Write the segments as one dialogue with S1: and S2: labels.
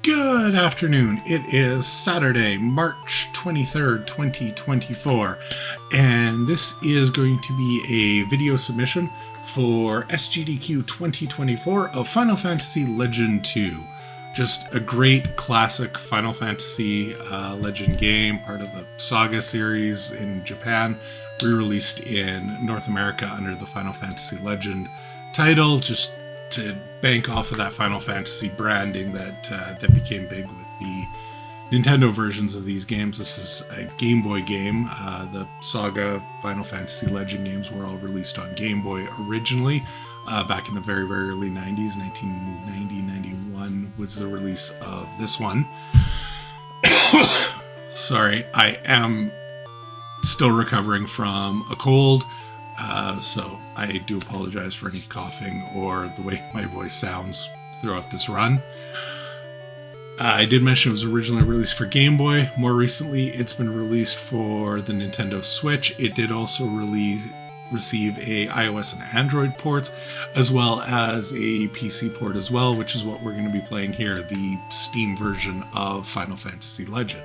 S1: Good afternoon. It is Saturday, March 23rd, 2024, and this is going to be a video submission for SGDQ 2024 of Final Fantasy Legend 2. Just a great classic Final Fantasy Legend game, part of the Saga series in Japan, re-released in North America under the Final Fantasy Legend title, just to bank off of that Final Fantasy branding that became big with the Nintendo versions of these games. This is a Game Boy game. The Saga Final Fantasy Legend games were all released on Game Boy originally, back in the very, very early 90s. 1990-91 was the release of this one. Sorry, I am still recovering from a cold. So I do apologize for any coughing or the way my voice sounds throughout this run. I did mention it was originally released for Game Boy. More recently, it's been released for the Nintendo Switch. It did also receive a iOS and Android port, as well as a PC port as well, which is what we're going to be playing here, the Steam version of Final Fantasy Legend.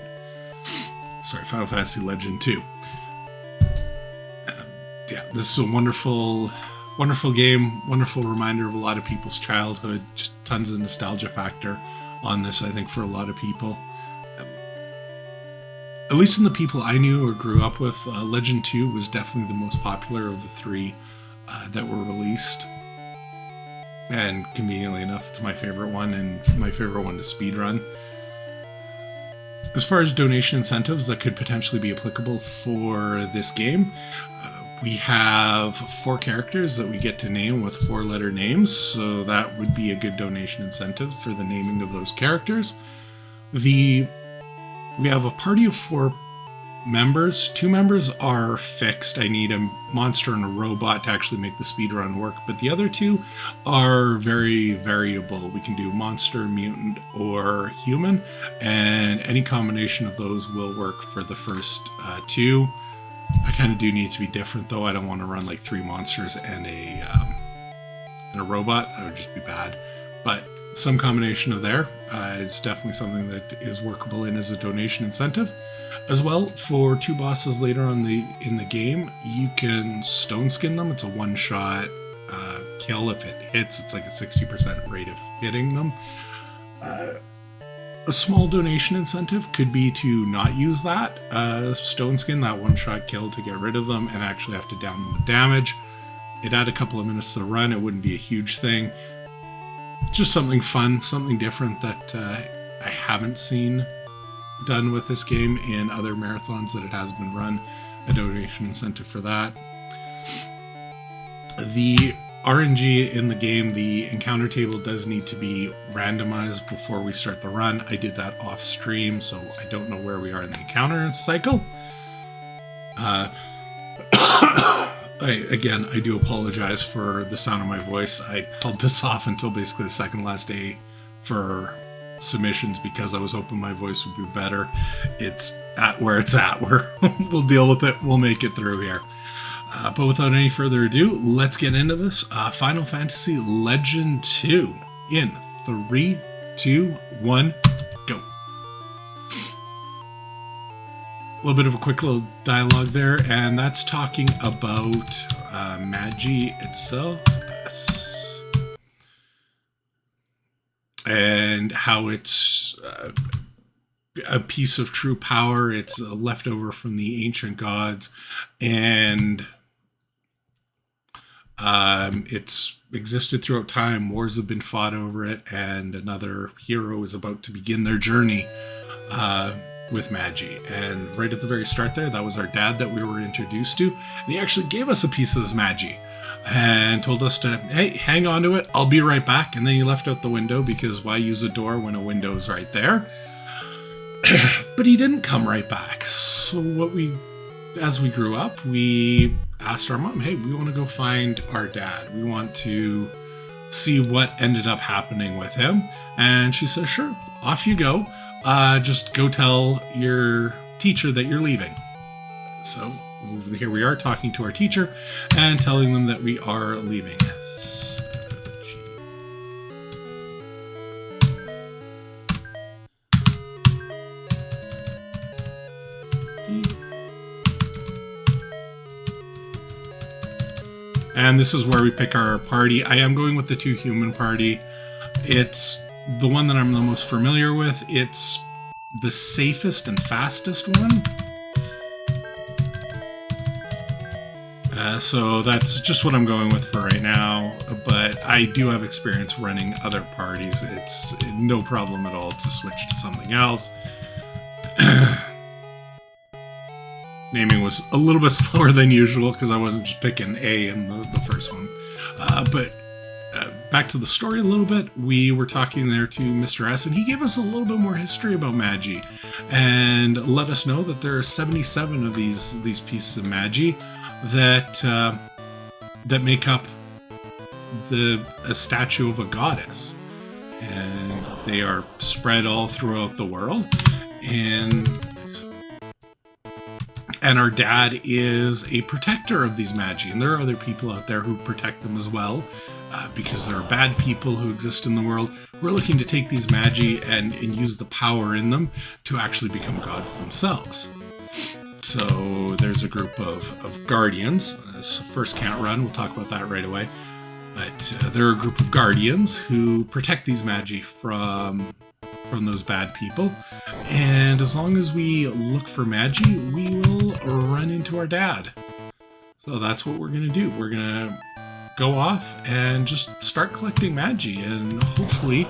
S1: Sorry, Final Fantasy Legend 2. Yeah, this is a wonderful game, wonderful reminder of a lot of people's childhood, just tons of nostalgia factor on this, I think, for a lot of people. At least in the people I knew or grew up with, Legend 2 was definitely the most popular of the three that were released. And conveniently enough, it's my favorite one, and my favorite one to speedrun. As far as donation incentives that could potentially be applicable for this game, we have 4 characters that we get to name with 4-letter names, so that would be a good donation incentive for the naming of those characters. We have a party of 4 members. 2 members are fixed. I need a monster and a robot to actually make the speedrun work, but the other 2 are very variable. We can do monster, mutant, or human, and any combination of those will work for the first 2. I kind of do need to be different, though. I don't want to run like 3 monsters and a robot. That would just be bad. But some combination of there is definitely something that is workable in as a donation incentive. As well, for 2 bosses later on in the game, you can stone skin them. It's a one-shot kill. If it hits, it's like a 60% rate of hitting them. A small donation incentive could be to not use that stone skin, that one-shot kill, to get rid of them and actually have to down them with damage. It'd add a couple of minutes to the run. It wouldn't be a huge thing. Just something fun, something different that I haven't seen done with this game in other marathons that it has been run. A donation incentive for that. The RNG in the game, the encounter table does need to be randomized before we start the run. I did that off stream, so I don't know where we are in the encounter cycle. I do apologize for the sound of my voice. I held this off until basically the second last day for submissions because I was hoping my voice would be better. It's at where it's at. We'll deal with it. We'll make it through here. But without any further ado, let's get into this. Final Fantasy Legend 2 in 3, 2, 1, go. A little bit of a quick little dialogue there, and that's talking about Magi itself. Yes. And how it's a piece of true power. It's a leftover from the ancient gods, and it's existed throughout time. Wars have been fought over it, and another hero is about to begin their journey with Magi. And right at the very start there, that was our dad that we were introduced to, and he actually gave us a piece of this Magi and told us to, hey, hang on to it, I'll be right back. And then he left out the window, because why use a door when a window is right there? But he didn't come right back. So as we grew up, we asked our mom, hey, we want to go find our dad. We want to see what ended up happening with him. And she says, sure, off you go. Just go tell your teacher that you're leaving. So here we are talking to our teacher and telling them that we are leaving. And this is where we pick our party. I am going with the 2 human party. It's the one that I'm the most familiar with. It's the safest and fastest one. So that's just what I'm going with for right now, but I do have experience running other parties. It's no problem at all to switch to something else. Naming was a little bit slower than usual because I wasn't just picking A in the first one. But back to the story a little bit, we were talking there to Mr. S, and he gave us a little bit more history about Magi and let us know that there are 77 of these pieces of Magi that make up a statue of a goddess, and they are spread all throughout the world. And our dad is a protector of these Magi, and there are other people out there who protect them as well, because there are bad people who exist in the world. We're looking to take these Magi and use the power in them to actually become gods themselves. So there's a group of guardians. This first can't run, we'll talk about that right away. But there are a group of guardians who protect these Magi from those bad people. And as long as we look for Magi, we will run into our dad. So that's what we're going to do. We're going to go off and just start collecting Magi. And hopefully,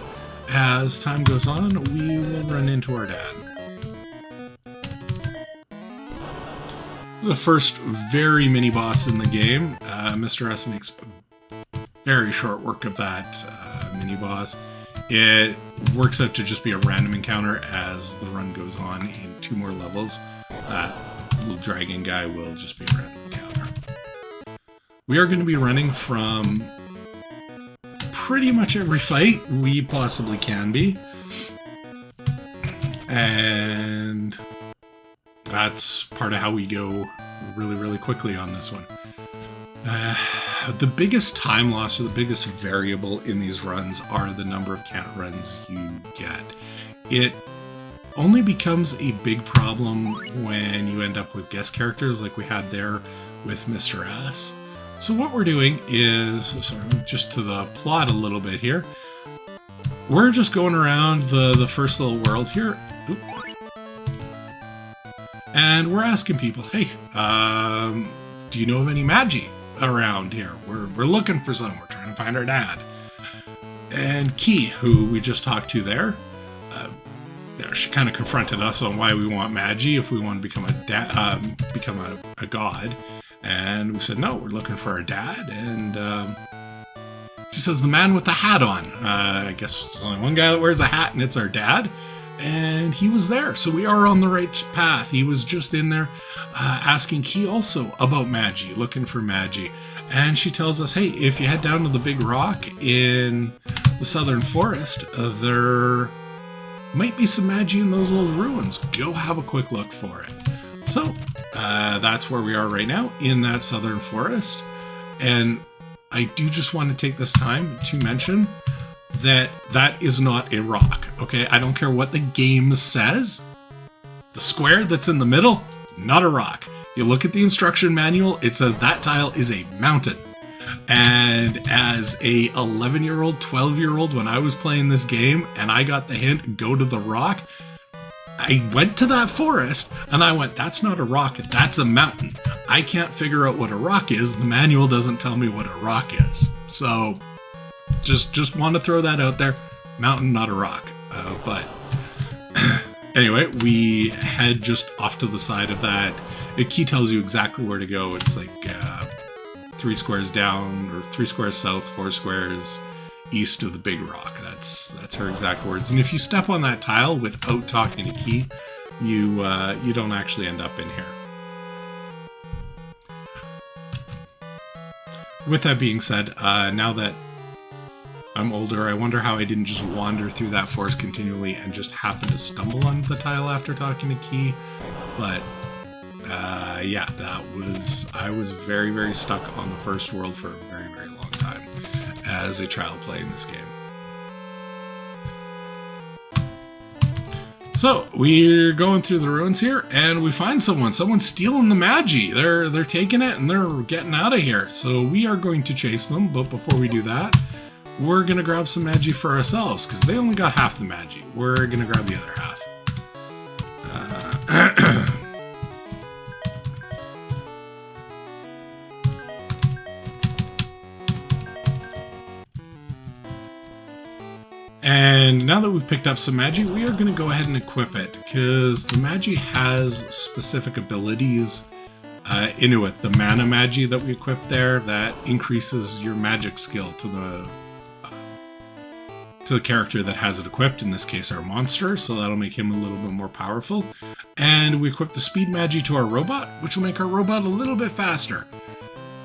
S1: as time goes on, we will run into our dad. The first very mini boss in the game. Mr. S makes very short work of that mini boss. It works out to just be a random encounter as the run goes on in 2 more levels. That little dragon guy will just be a random encounter. We are going to be running from pretty much every fight we possibly can be. And that's part of how we go really, really quickly on this one. The biggest time loss or the biggest variable in these runs are the number of can't runs you get. It only becomes a big problem when you end up with guest characters like we had there with Mr. S. So what we're doing is, sorry, just to the plot a little bit here, we're just going around the first little world here. Oop. And we're asking people, hey, do you know of any Magi around here? We're looking for some. We're trying to find our dad. And Key, who we just talked to there, she kind of confronted us on why we want Magi if we want to become a god. And we said, no, we're looking for our dad. And she says, the man with the hat on. I guess there's only one guy that wears a hat, and it's our dad. And he was there, so we are on the right path. He was just in there asking Key also about Magi, looking for Magi. And she tells us, hey, if you head down to the big rock in the southern forest, there might be some Magi in those little ruins. Go have a quick look for it. So that's where we are right now, in that southern forest. And I do just want to take this time to mention that is not a rock, okay? I don't care what the game says. The square that's in the middle, not a rock. You look at the instruction manual, it says that tile is a mountain. And as a 11-year-old, 12-year-old, when I was playing this game and I got the hint, go to the rock, I went to that forest and I went, that's not a rock, that's a mountain. I can't figure out what a rock is. The manual doesn't tell me what a rock is. So just want to throw that out there. Mountain, not a rock. But anyway, we head just off to the side of that. The key tells you exactly where to go. It's like 3 squares down, or 3 squares south, 4 squares east of the big rock. That's her exact words. And if you step on that tile without talking to Key, you don't actually end up in here. With that being said, now that I'm older, I wonder how I didn't just wander through that forest continually and just happen to stumble on the tile after talking to Key. But yeah, I was very, very stuck on the first world for a very, very long time as a child playing this game. So we're going through the ruins here, and we find someone. Someone's stealing the Magi. They're taking it, and they're getting out of here. So we are going to chase them. But before we do that, we're gonna grab some Magi for ourselves because they only got half the Magi. We're gonna grab the other half. And now that we've picked up some Magi, we are going to go ahead and equip it, because the Magi has specific abilities into it. The Mana Magi that we equipped there, that increases your magic skill to the character that has it equipped, in this case our monster, so that'll make him a little bit more powerful. And we equip the Speed Magi to our robot, which will make our robot a little bit faster.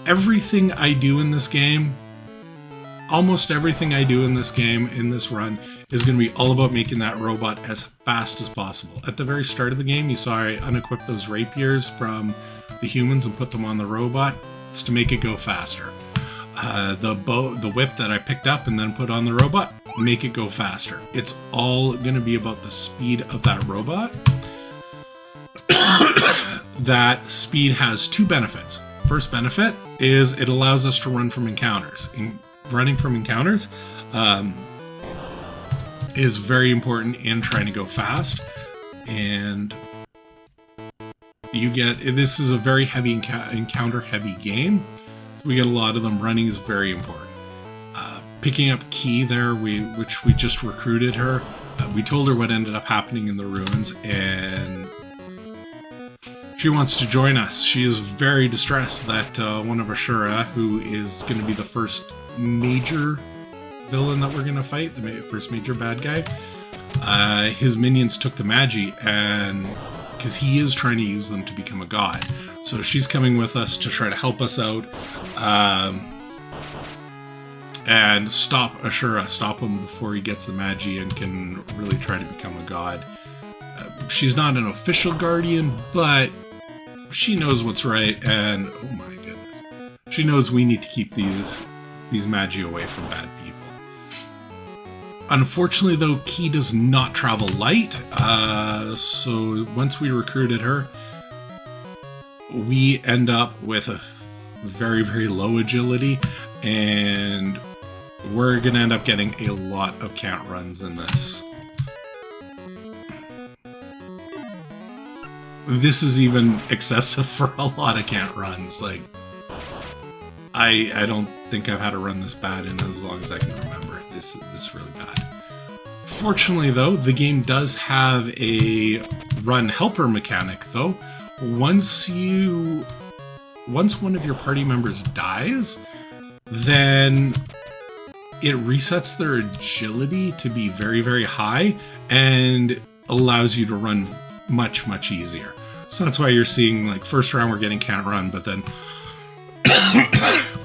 S1: Everything I do in this game, almost everything I do in this game, in this run, is going to be all about making that robot as fast as possible. At the very start of the game, you saw I unequipped those rapiers from the humans and put them on the robot. It's to make it go faster. The whip that I picked up and then put on the robot, make it go faster. It's all going to be about the speed of that robot. That speed has two benefits. First benefit is it allows us to run from encounters. Running from encounters is very important in trying to go fast, and this is a very heavy encounter heavy game, so we get a lot of them. Running is very important. Picking up Key there, which we just recruited her. We told her what ended up happening in the ruins, and she wants to join us. She is very distressed that one of Ashura, who is going to be the first major villain that we're going to fight, the first major bad guy, his minions took the Magi, and because he is trying to use them to become a god. So she's coming with us to try to help us out and stop Ashura, stop him before he gets the Magi and can really try to become a god. She's not an official guardian, but she knows what's right, and oh my goodness, she knows we need to keep these Magi away from bad people. Unfortunately, though, Key does not travel light, so once we recruited her, we end up with a very, very low agility, and we're going to end up getting a lot of count runs in this. This is even excessive for a lot of count runs. Like, I don't think I've had a run this bad in as long as I can remember. This is really bad. Fortunately, though, the game does have a run helper mechanic, though. Once one of your party members dies, then it resets their agility to be very, very high and allows you to run much, much easier. So that's why you're seeing, like, first round we're getting can't run, but then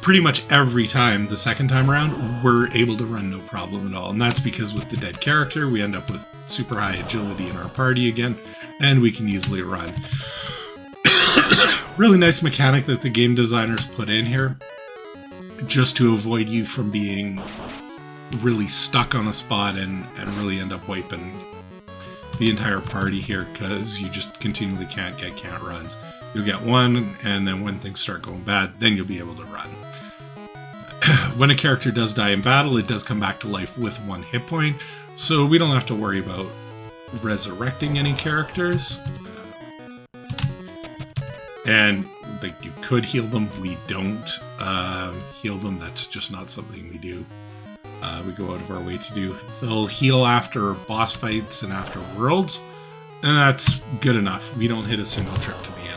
S1: pretty much every time, the second time around, we're able to run no problem at all. And that's because with the dead character, we end up with super high agility in our party again, and we can easily run. Really nice mechanic that the game designers put in here, just to avoid you from being really stuck on a spot and really end up wiping the entire party here, because you just continually can't get can't runs. You'll get one, and then when things start going bad, then you'll be able to run. When a character does die in battle, it does come back to life with 1 hit point, so we don't have to worry about resurrecting any characters. And like, you could heal them. We don't heal them. That's just not something we do. We go out of our way to do. They'll heal after boss fights and after worlds, and that's good enough. We don't hit a single trip to the end.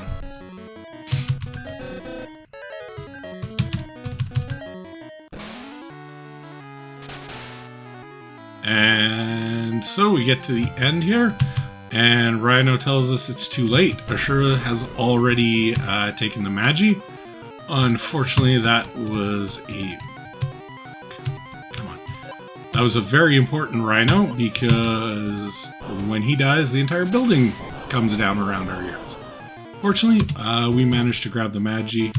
S1: And so we get to the end here, and Rhino tells us it's too late. Ashura has already taken the Magi. Unfortunately, that was a very important Rhino, because when he dies, the entire building comes down around our ears. Fortunately, we managed to grab the Magi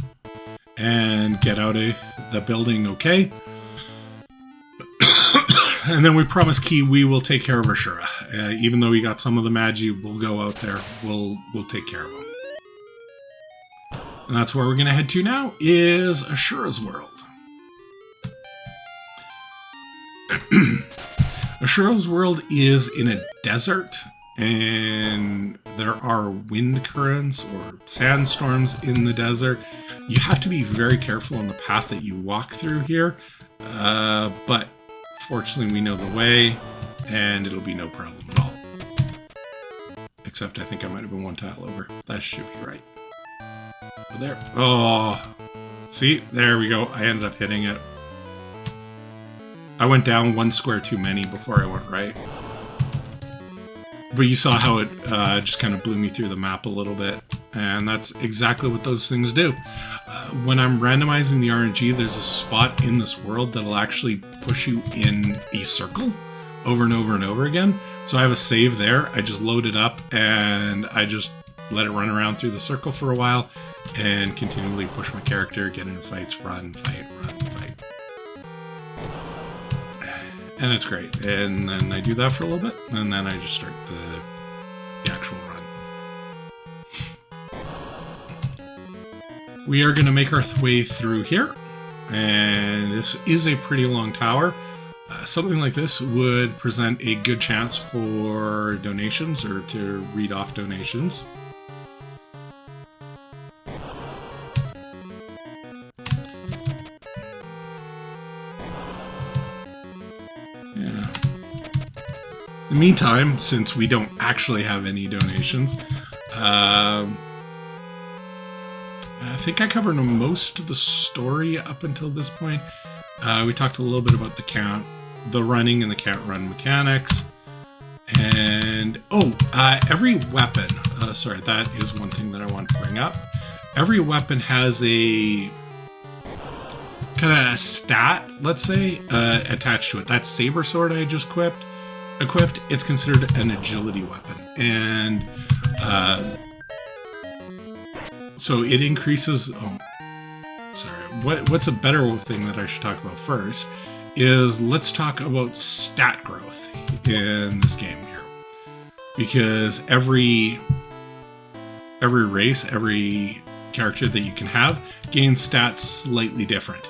S1: and get out of the building okay. And then we promised Key we will take care of Ashura. Even though we got some of the Magi, we'll go out there. We'll take care of them. And that's where we're going to head to now, is Ashura's world. Ashura's world is in a desert, and there are wind currents or sandstorms in the desert. You have to be very careful on the path that you walk through here, but fortunately we know the way, and it'll be no problem at all. Except I think I might have been one tile over. That should be right. Oh, there. Oh, see? There we go. I ended up hitting it. I went down one square too many before I went right. But you saw how it just kind of blew me through the map a little bit. And that's exactly what those things do. When I'm randomizing the RNG, there's a spot in this world that'll actually push you in a circle over and over and over again. So I have a save there. I just load it up and I just let it run around through the circle for a while and continually push my character, get in fights, run, fight, run, fight. And it's great. And then I do that for a little bit, and then I just start the actual run. We are going to make our way through here, and this is a pretty long tower. Something like this would present a good chance for donations or to read off donations. Yeah. In the meantime, since we don't actually have any donations, I think I covered most of the story up until this point. We talked a little bit about the running and the can't run mechanics. And, every weapon, sorry, that is one thing that I want to bring up. Every weapon has a kind of a stat, let's say, attached to it. That saber sword I just equipped, it's considered an agility weapon. And, so it increases, what's a better thing that I should talk about first is let's talk about stat growth in this game here. Because every race, every character that you can have gains stats slightly different.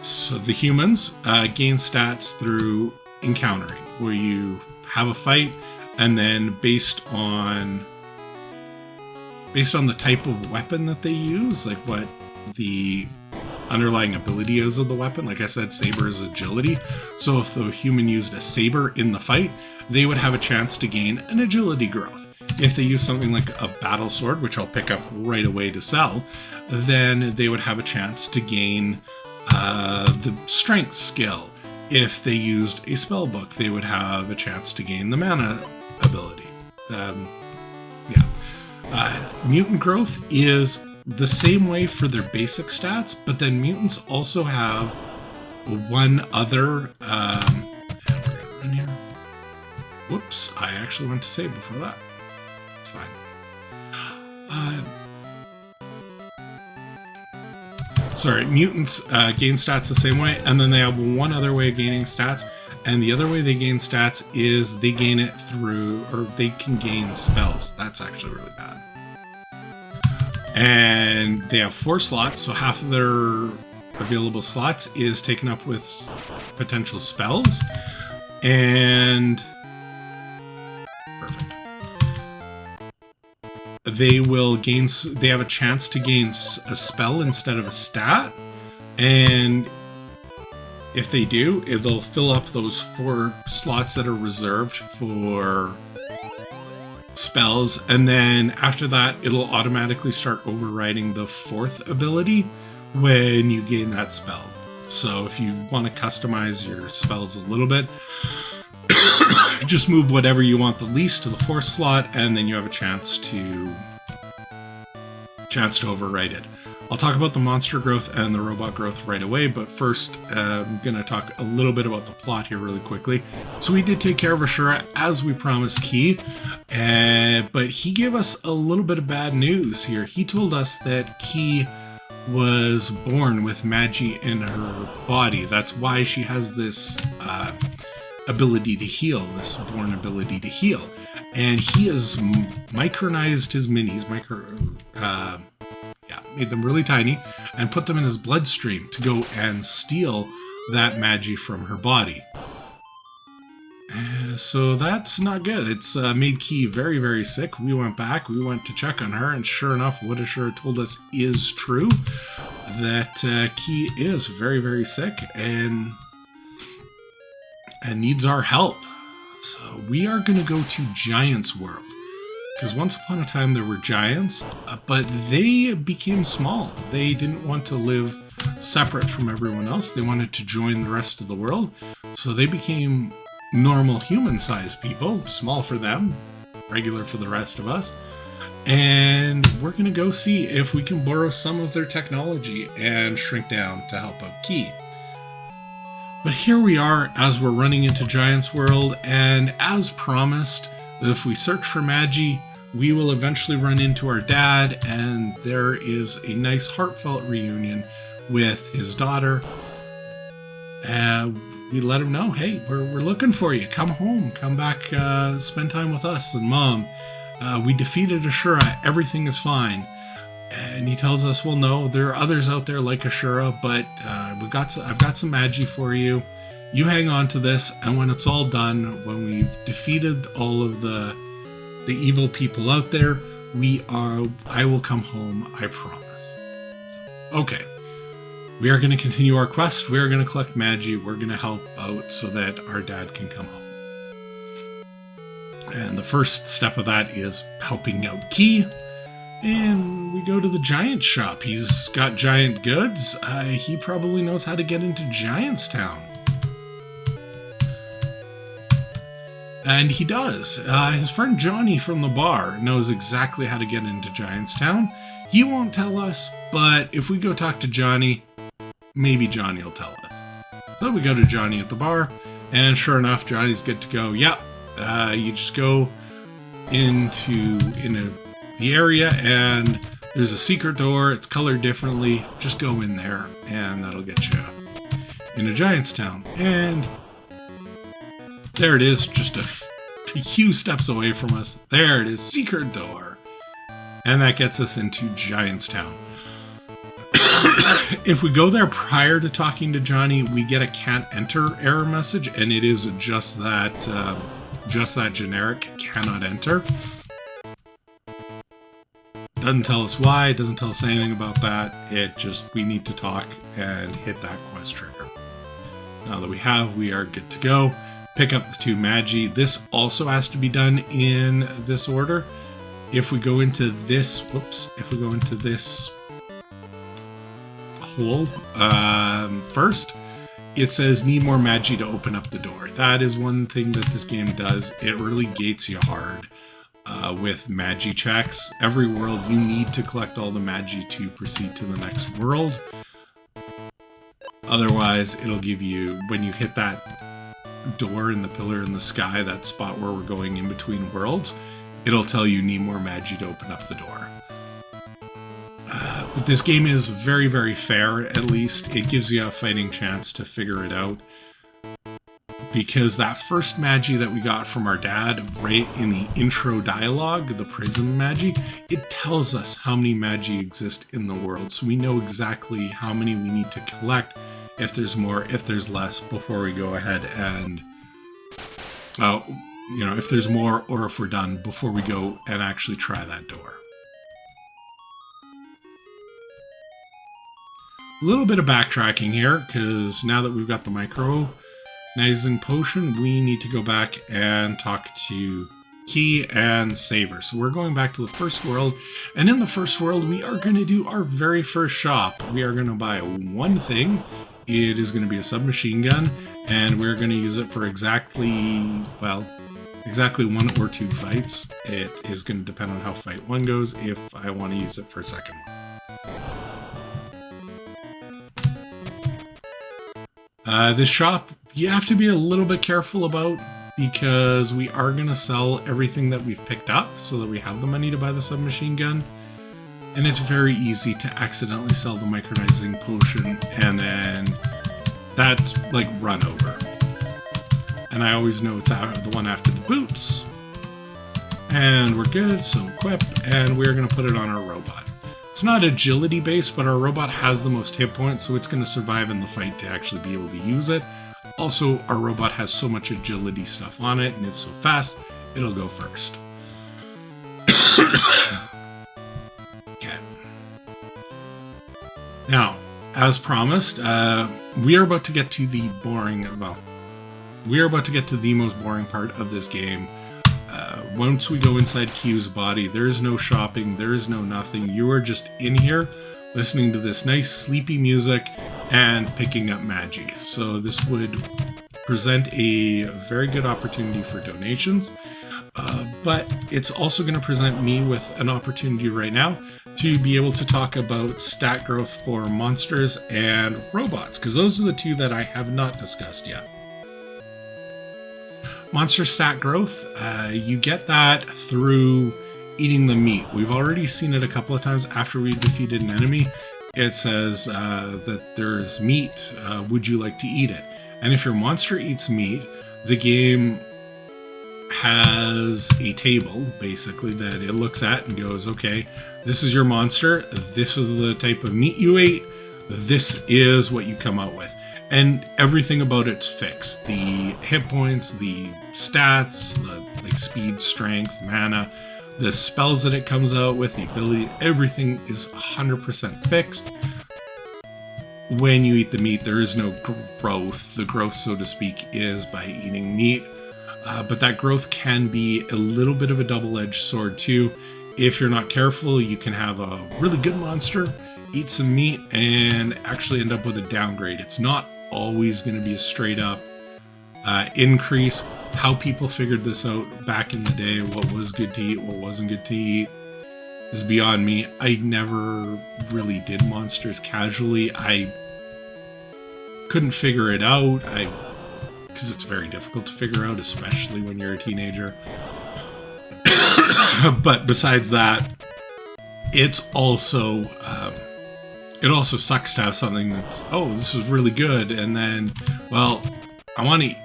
S1: So the humans gain stats through encountering, where you have a fight and then based on the type of weapon that they use, like what the underlying ability is of the weapon. Like I said, saber is agility. So if the human used a saber in the fight, they would have a chance to gain an agility growth. If they use something like a battle sword, which I'll pick up right away to sell, then they would have a chance to gain the strength skill. If they used a spell book, they would have a chance to gain the mana ability. Mutant growth is the same way for their basic stats, but then mutants also have one other. Whoops! I actually went to save before that. It's fine. Sorry, mutants gain stats the same way, and then they have one other way of gaining stats. And the other way they gain stats is they gain it through, or they can gain spells. That's actually really bad. And they have 4 slots, so half of their available slots is taken up with potential spells. And perfect. They have a chance to gain a spell instead of a stat. And if they do, they'll fill up those 4 slots that are reserved for spells, and then after that, it'll automatically start overriding the 4th ability when you gain that spell. So if you want to customize your spells a little bit, just move whatever you want the least to the 4th slot, and then you have a chance to override it. I'll talk about the monster growth and the robot growth right away, but first I'm going to talk a little bit about the plot here really quickly. So we did take care of Ashura as we promised Key, but he gave us a little bit of bad news here. He told us that Key was born with Magi in her body. That's why she has this ability to heal, this born ability to heal. And he has micronized his minis, made them really tiny, and put them in his bloodstream to go and steal that magi from her body. So that's not good. It's made Key very, very sick. We went back, we went to check on her, and sure enough, what Ashura told us is true. That Key is very, very sick and needs our help. So we are going to go to Giants World. Because once upon a time there were giants, but they became small. They didn't want to live separate from everyone else. They wanted to join the rest of the world. So they became normal human-sized people, small for them, regular for the rest of us. And we're going to go see if we can borrow some of their technology and shrink down to help out Key. But here we are as we're running into Giants World, and as promised, if we search for Magi, we will eventually run into our dad, and there is a nice heartfelt reunion with his daughter. We let him know, hey, we're looking for you. Come home. Come back, spend time with us and Mom. We defeated Ashura. Everything is fine. And he tells us, well, no, there are others out there like Ashura, but I've got some Magi for you. You hang on to this, and when it's all done, when we've defeated all of the evil people out there, I will come home, I promise. Okay. We are going to continue our quest. We are going to collect Magi. We're going to help out so that our dad can come home. And the first step of that is helping out Key. And we go to the giant shop. He's got giant goods. He probably knows how to get into Giantstown. And he does. His friend Johnny from the bar knows exactly how to get into Giantstown. He won't tell us, but if we go talk to Johnny, maybe Johnny will tell us. So we go to Johnny at the bar, and sure enough, Johnny's good to go. Yep, you just go into the area, and there's a secret door. It's colored differently. Just go in there, and that'll get you into Giantstown. And there it is, just a few steps away from us. There it is, secret door. And that gets us into Giantstown. If we go there prior to talking to Johnny, we get a can't enter error message, and it is just that generic cannot enter. Doesn't tell us why, doesn't tell us anything about that. We need to talk and hit that quest trigger. Now that we are good to go. Pick up the 2 Magi. This also has to be done in this order. If we go into this hole first, it says need more Magi to open up the door. That is one thing that this game does. It really gates you hard with Magi checks. Every world you need to collect all the Magi to proceed to the next world. Otherwise, it'll give you, when you hit that door in the pillar in the sky, that spot where we're going in between worlds, it'll tell you need more Magi to open up the door. But this game is very, very fair, at least. It gives you a fighting chance to figure it out. Because that first Magi that we got from our dad, right in the intro dialogue, the Prism Magi, it tells us how many Magi exist in the world. So we know exactly how many we need to collect, if there's more, if there's less, before we go ahead and, if there's more or if we're done, before we go and actually try that door. A little bit of backtracking here, because now that we've got the micronizing potion, we need to go back and talk to Key and save her. So we're going back to the first world, and in the first world, we are going to do our very first shop. We are going to buy one thing. It is going to be a submachine gun, and we're going to use it for exactly 1 or 2 fights. It is going to depend on how fight 1 goes, if I want to use it for a second one. This shop, you have to be a little bit careful about, because we are going to sell everything that we've picked up so that we have the money to buy the submachine gun. And it's very easy to accidentally sell the micronizing potion, and then that's like run over. and I always know it's the one after the boots. And we're good, so equip, and we're going to put it on our robot. It's not agility based, but our robot has the most hit points, so it's going to survive in the fight to actually be able to use it. Also, our robot has so much agility stuff on it, and it's so fast, it'll go first. Okay. Now, as promised, we are about to get to the most boring part of this game. Once we go inside Q's body, there is no shopping, there is no nothing. You are just in here listening to this nice sleepy music and picking up magi. So this would present a very good opportunity for donations, but it's also going to present me with an opportunity right now to be able to talk about stat growth for monsters and robots, because those are the two that I have not discussed yet. Monster stat growth, you get that through eating the meat. We've already seen it a couple of times after we defeated an enemy. It says that there's meat, would you like to eat it? And if your monster eats meat, the game has a table, basically, that it looks at and goes, okay, this is your monster, this is the type of meat you ate, this is what you come out with. And everything about it's fixed. The hit points, the stats, the like speed, strength, mana, the spells that it comes out with, the ability, everything is 100% fixed. When you eat the meat, there is no growth. The growth, so to speak, is by eating meat. But that growth can be a little bit of a double-edged sword too. If you're not careful, you can have a really good monster, eat some meat, and actually end up with a downgrade. It's not always going to be a straight up increase. How people figured this out back in the day, what was good to eat, what wasn't good to eat, is beyond me. I never really did monsters casually. I couldn't figure it out, because it's very difficult to figure out, especially when you're a teenager. But besides that, it's also it also sucks to have something that's, oh, this is really good, and then, well, I want to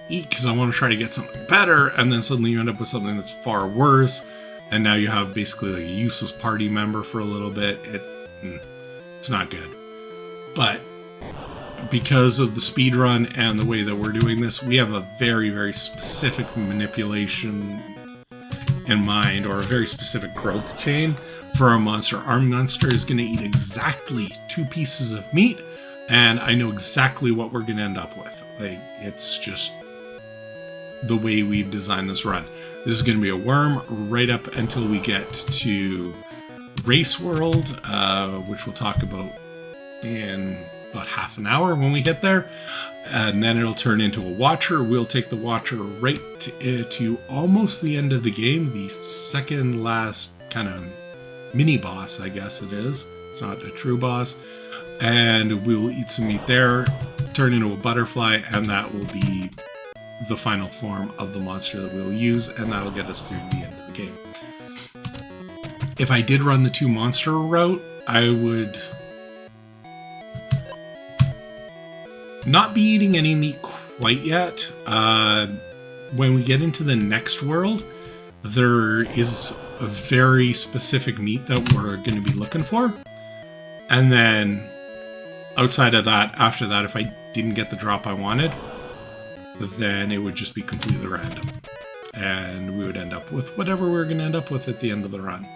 S1: eat because I want to try to get something better, and then suddenly you end up with something that's far worse, and now you have basically like a useless party member for a little bit. It's not good. But because of the speed run and the way that we're doing this, we have a very, very specific manipulation in mind, or a very specific growth chain for our monster. Our monster is going to eat exactly 2 pieces of meat, and I know exactly what we're going to end up with. Like, it's just the way we've designed this run. This is going to be a worm right up until we get to Race World, which we'll talk about in about half an hour when we get there. And then it'll turn into a Watcher. We'll take the Watcher right to almost the end of the game, the second last kind of mini boss, I guess it is. It's not a true boss. And we'll eat some meat there, turn into a butterfly, and that will be the final form of the monster that we'll use, and that'll get us through the end of the game. If I did run the 2 monster route, I would not be eating any meat quite yet. When we get into the next world, there is a very specific meat that we're going to be looking for. And then outside of that, after that, if I didn't get the drop I wanted, then it would just be completely random. And we would end up with whatever we're going to end up with at the end of the run.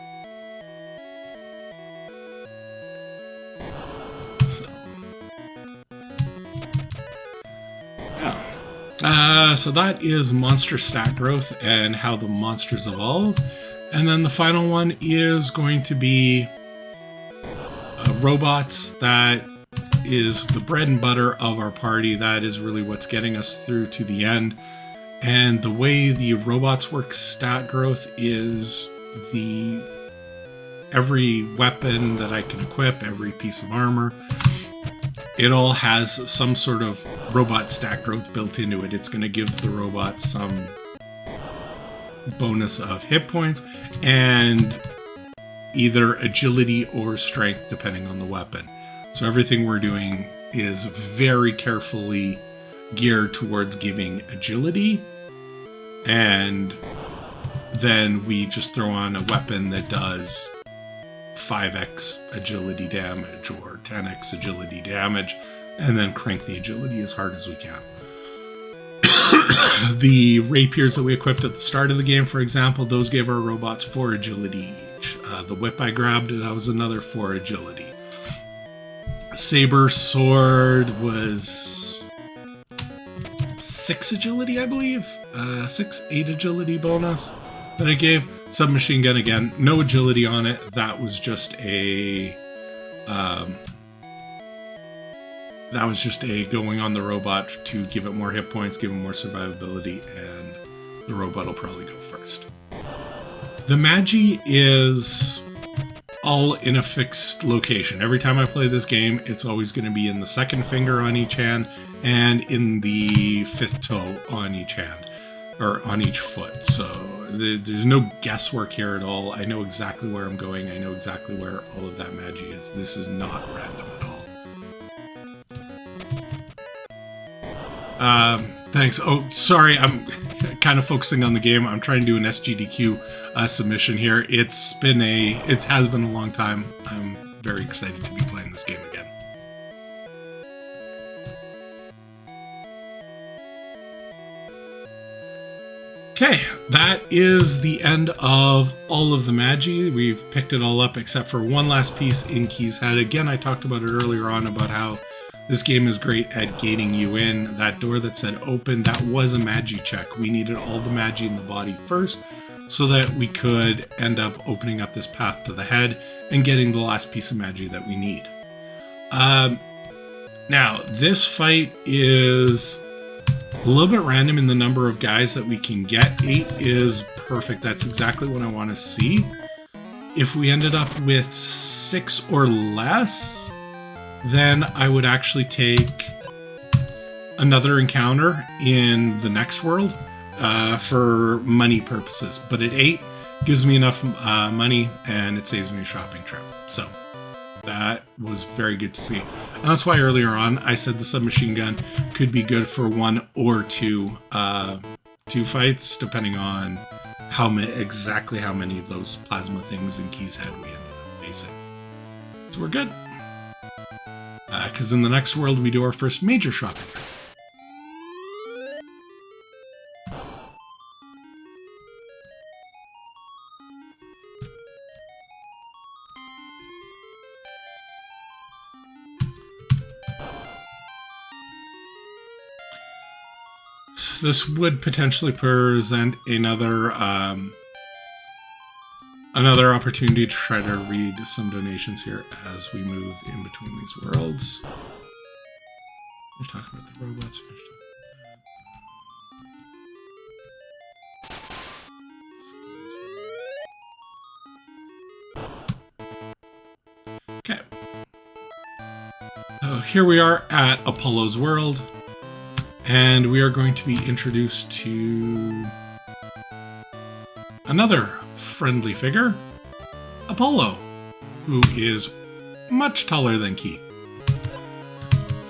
S1: So that is monster stat growth and how the monsters evolve. And then the final one is going to be robots. That is the bread and butter of our party. That is really what's getting us through to the end. And the way the robots work stat growth is every weapon that I can equip, every piece of armor, it all has some sort of robot stat growth built into it. It's going to give the robot some bonus of hit points and either agility or strength, depending on the weapon. So everything we're doing is very carefully geared towards giving agility, and then we just throw on a weapon that does 5x agility damage or 10x agility damage, and then crank the agility as hard as we can. The rapiers that we equipped at the start of the game, for example, those gave our robots 4 agility each. The whip I grabbed, that was another 4 agility. Saber sword was 6 agility, I believe. 8 agility bonus that I gave. Submachine gun, again, no agility on it. That was just a going on the robot to give it more hit points, give it more survivability, and the robot will probably go first. The Magi is all in a fixed location. Every time I play this game, it's always going to be in the second finger on each hand and in the 5th toe on each hand, or on each foot. So there's no guesswork here at all. I know exactly where I'm going. I know exactly where all of that Magi is. This is not random at all. Thanks. Oh, sorry, I'm kind of focusing on the game. I'm trying to do an SGDQ submission here. It has been a long time. I'm very excited to be playing this game again. Okay, that is the end of all of the Magi. We've picked it all up except for one last piece in Key's head. Again, I talked about it earlier on about how this game is great at gating you in. That door that said open, that was a Magi check. We needed all the Magi in the body first so that we could end up opening up this path to the head and getting the last piece of Magi that we need. Now, this fight is a little bit random in the number of guys that we can get. 8 is perfect. That's exactly what I want to see. If we ended up with 6 or less, then I would actually take another encounter in the next world for money purposes. But at 8, gives me enough money and it saves me a shopping trip. So that was very good to see. And that's why earlier on I said the submachine gun could be good for 1 or 2 fights, depending on exactly how many of those plasma things in Key's head we ended up facing. So we're good. Because in the next world we do our first major shopping trip. This would potentially present another opportunity to try to read some donations here as we move in between these worlds. We're talking about the robots. Okay. So here we are at Apollo's world. And we are going to be introduced to another friendly figure, Apollo, who is much taller than Key.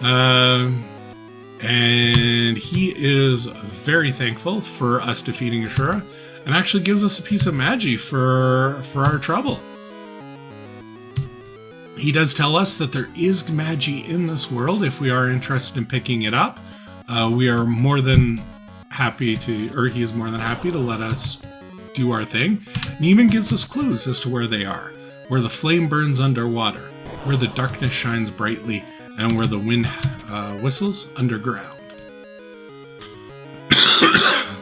S1: And he is very thankful for us defeating Ashura and actually gives us a piece of Magi for our trouble. He does tell us that there is Magi in this world if we are interested in picking it up. We are more than happy to, or he is more than happy to let us do our thing. And he even gives us clues as to where they are. Where the flame burns underwater, where the darkness shines brightly, and where the wind whistles underground.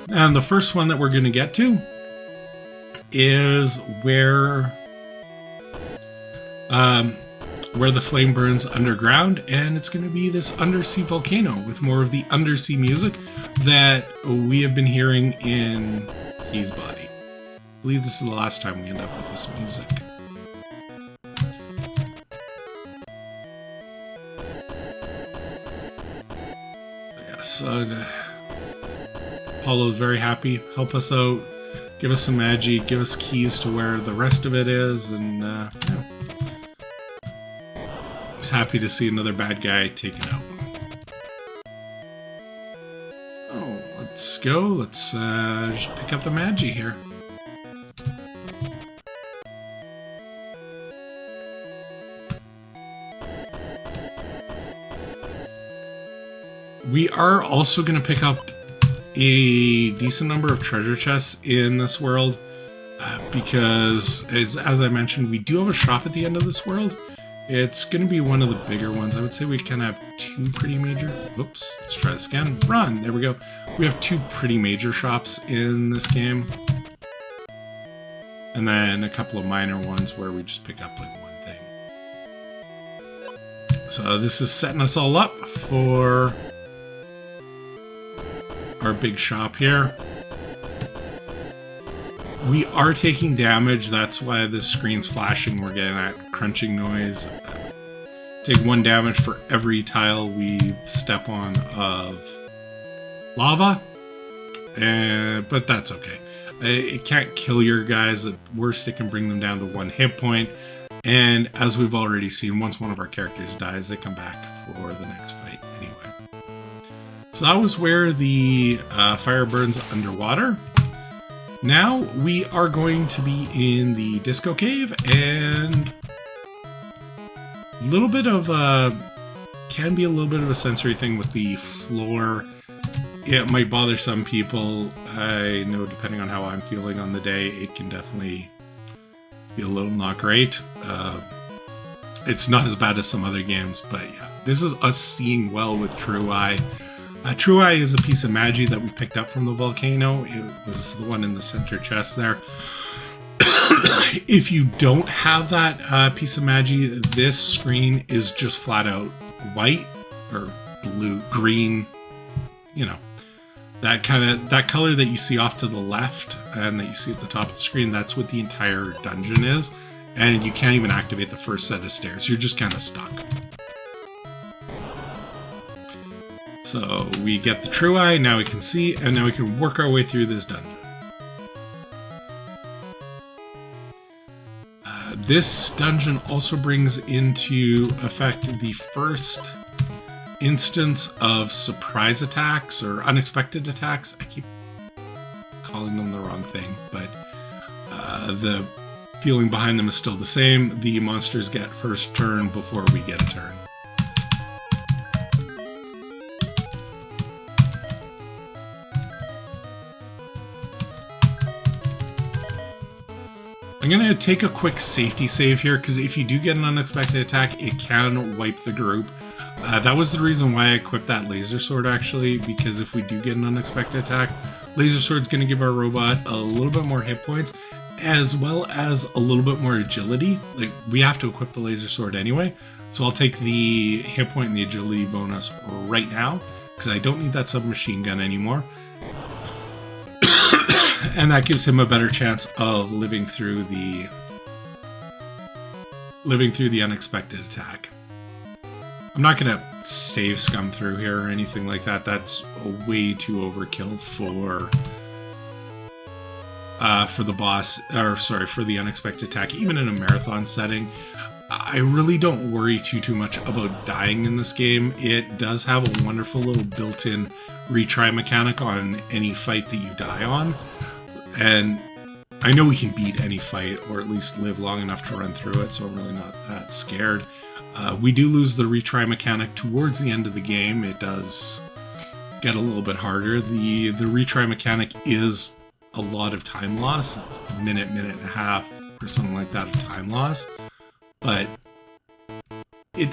S1: And the first one that we're going to get to is where the flame burns underground, and it's going to be this undersea volcano with more of the undersea music that we have been hearing in Key's body. I believe this is the last time we end up with this music. So yes, Apollo is very happy. Help us out. Give us some Magi. Give us keys to where the rest of it is, and yeah. Happy to see another bad guy taken out. go. Let's just pick up the Magi here. We are also going to pick up a decent number of treasure chests in this world because, as I mentioned, we do have a shop at the end of this world. It's going to be one of the bigger ones. I would say we kind of have two pretty major... Oops, let's try this again. Run! There we go. We have two pretty major shops in this game. And then a couple of minor ones where we just pick up like one thing. So this is setting us all up for our big shop here. We are taking damage, that's why the screen's flashing. We're getting that crunching noise. Take 1 damage for every tile we step on of lava, but that's okay. It can't kill your guys. At worst, it can bring them down to 1 hit point. And as we've already seen, once one of our characters dies, they come back for the next fight anyway. So that was where the fire burns underwater. Now we are going to be in the disco cave, and a little bit of can be a little bit of a sensory thing with the floor. It might bother some people. I know depending on how I'm feeling on the day, it can definitely be a little not great. It's not as bad as some other games, but yeah, this is us seeing well with True Eye. True Eye is a piece of Magi that we picked up from the volcano. It was the one in the center chest there. If you don't have that piece of Magi, this screen is just flat out white or blue, green, you know, that color that you see off to the left and that you see at the top of the screen. That's what the entire dungeon is, and you can't even activate the first set of stairs. You're just kind of stuck. So we get the True Eye, now we can see, and now we can work our way through this dungeon. This dungeon also brings into effect the first instance of surprise attacks or unexpected attacks. I keep calling them the wrong thing, but the feeling behind them is still the same. The monsters get first turn before we get a turn. I'm going to take a quick safety save here, because if you do get an unexpected attack, it can wipe the group. That was the reason why I equipped that laser sword, actually, because if we do get an unexpected attack, laser sword's going to give our robot a little bit more hit points, as well as a little bit more agility. Like, we have to equip the laser sword anyway, so I'll take the hit point and the agility bonus right now, because I don't need that submachine gun anymore. And that gives him a better chance of living through the unexpected attack. I'm not going to save scum through here or anything like that. That's a way too overkill for the boss, or sorry, for the unexpected attack. Even in a marathon setting, I really don't worry too much about dying in this game. It does have a wonderful little built-in retry mechanic on any fight that you die on. And I know we can beat any fight, or at least live long enough to run through it, so I'm really not that scared. We do lose the retry mechanic towards the end of the game. It does get a little bit harder. The retry mechanic is a lot of time loss. It's a minute and a half, or something like that of time loss. But it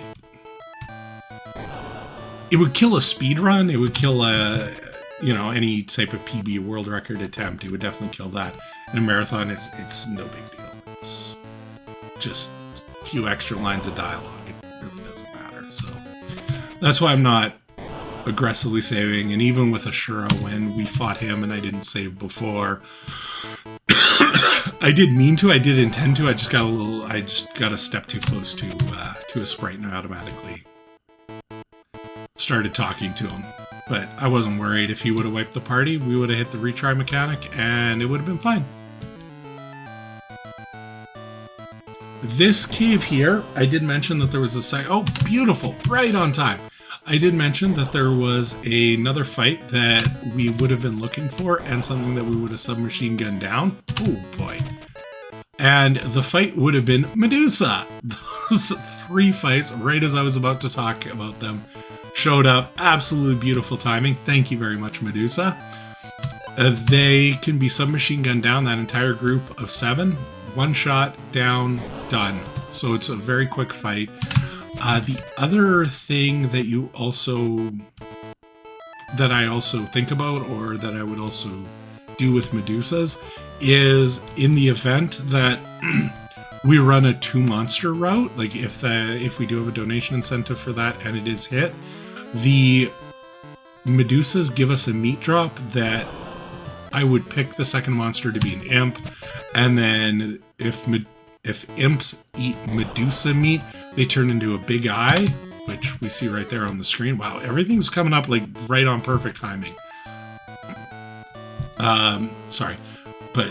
S1: would kill a speed run. It would kill any type of PB world record attempt. It would definitely kill that. In a marathon, it's no big deal. It's just a few extra lines of dialogue. It really doesn't matter. So that's why I'm not aggressively saving. And even with Ashura, when we fought him and I didn't save before, I did mean to. I did intend to. I just got a step too close to a sprite, and I automatically started talking to him. But I wasn't worried. If he would have wiped the party, we would have hit the retry mechanic, and it would have been fine. This cave here, I did mention that there was a site. Oh, beautiful. Right on time. I did mention that there was another fight that we would have been looking for and something that we would have submachine gunned down. Oh boy. And the fight would have been Medusa. Those 3 fights, right as I was about to talk about them, showed up. Absolutely beautiful timing. Thank you very much, Medusa. They can be submachine gunned down, that entire group of 7. 1 shot, down, done. So it's a very quick fight. The other thing that I also think about, or that I would also do with Medusas, is in the event that we run a 2 monster route, like if we do have a donation incentive for that and it is hit, the Medusas give us a meat drop that I would pick the second monster to be an imp, and then if imps eat Medusa meat, they turn into a big eye, which we see right there on the screen. Wow, everything's coming up like right on perfect timing. Sorry, but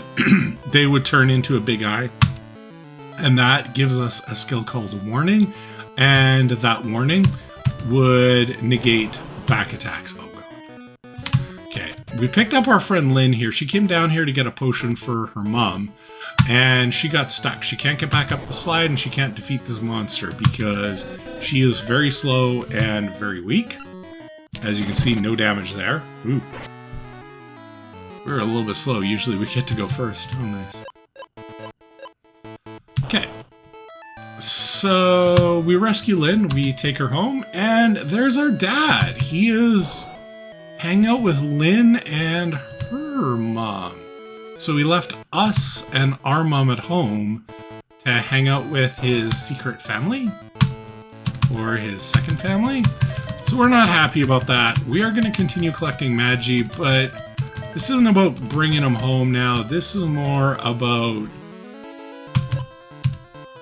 S1: they would turn into a big eye, and that gives us a skill called Warning, and that Warning would negate back attacks. Oh god. Okay, we picked up our friend Lynn here. She came down here to get a potion for her mom, and she got stuck. She can't get back up the slide, and she can't defeat this monster because she is very slow and very weak. As you can see, no damage there. Ooh. We're a little bit slow. Usually we get to go first. Oh, nice. Okay. So we rescue Lynn, we take her home, and there's our dad. He is hanging out with Lynn and her mom. So he left us and our mom at home to hang out with his secret family, or his second family. So we're not happy about that. We are going to continue collecting Magi, but this isn't about bringing him home now. This is more about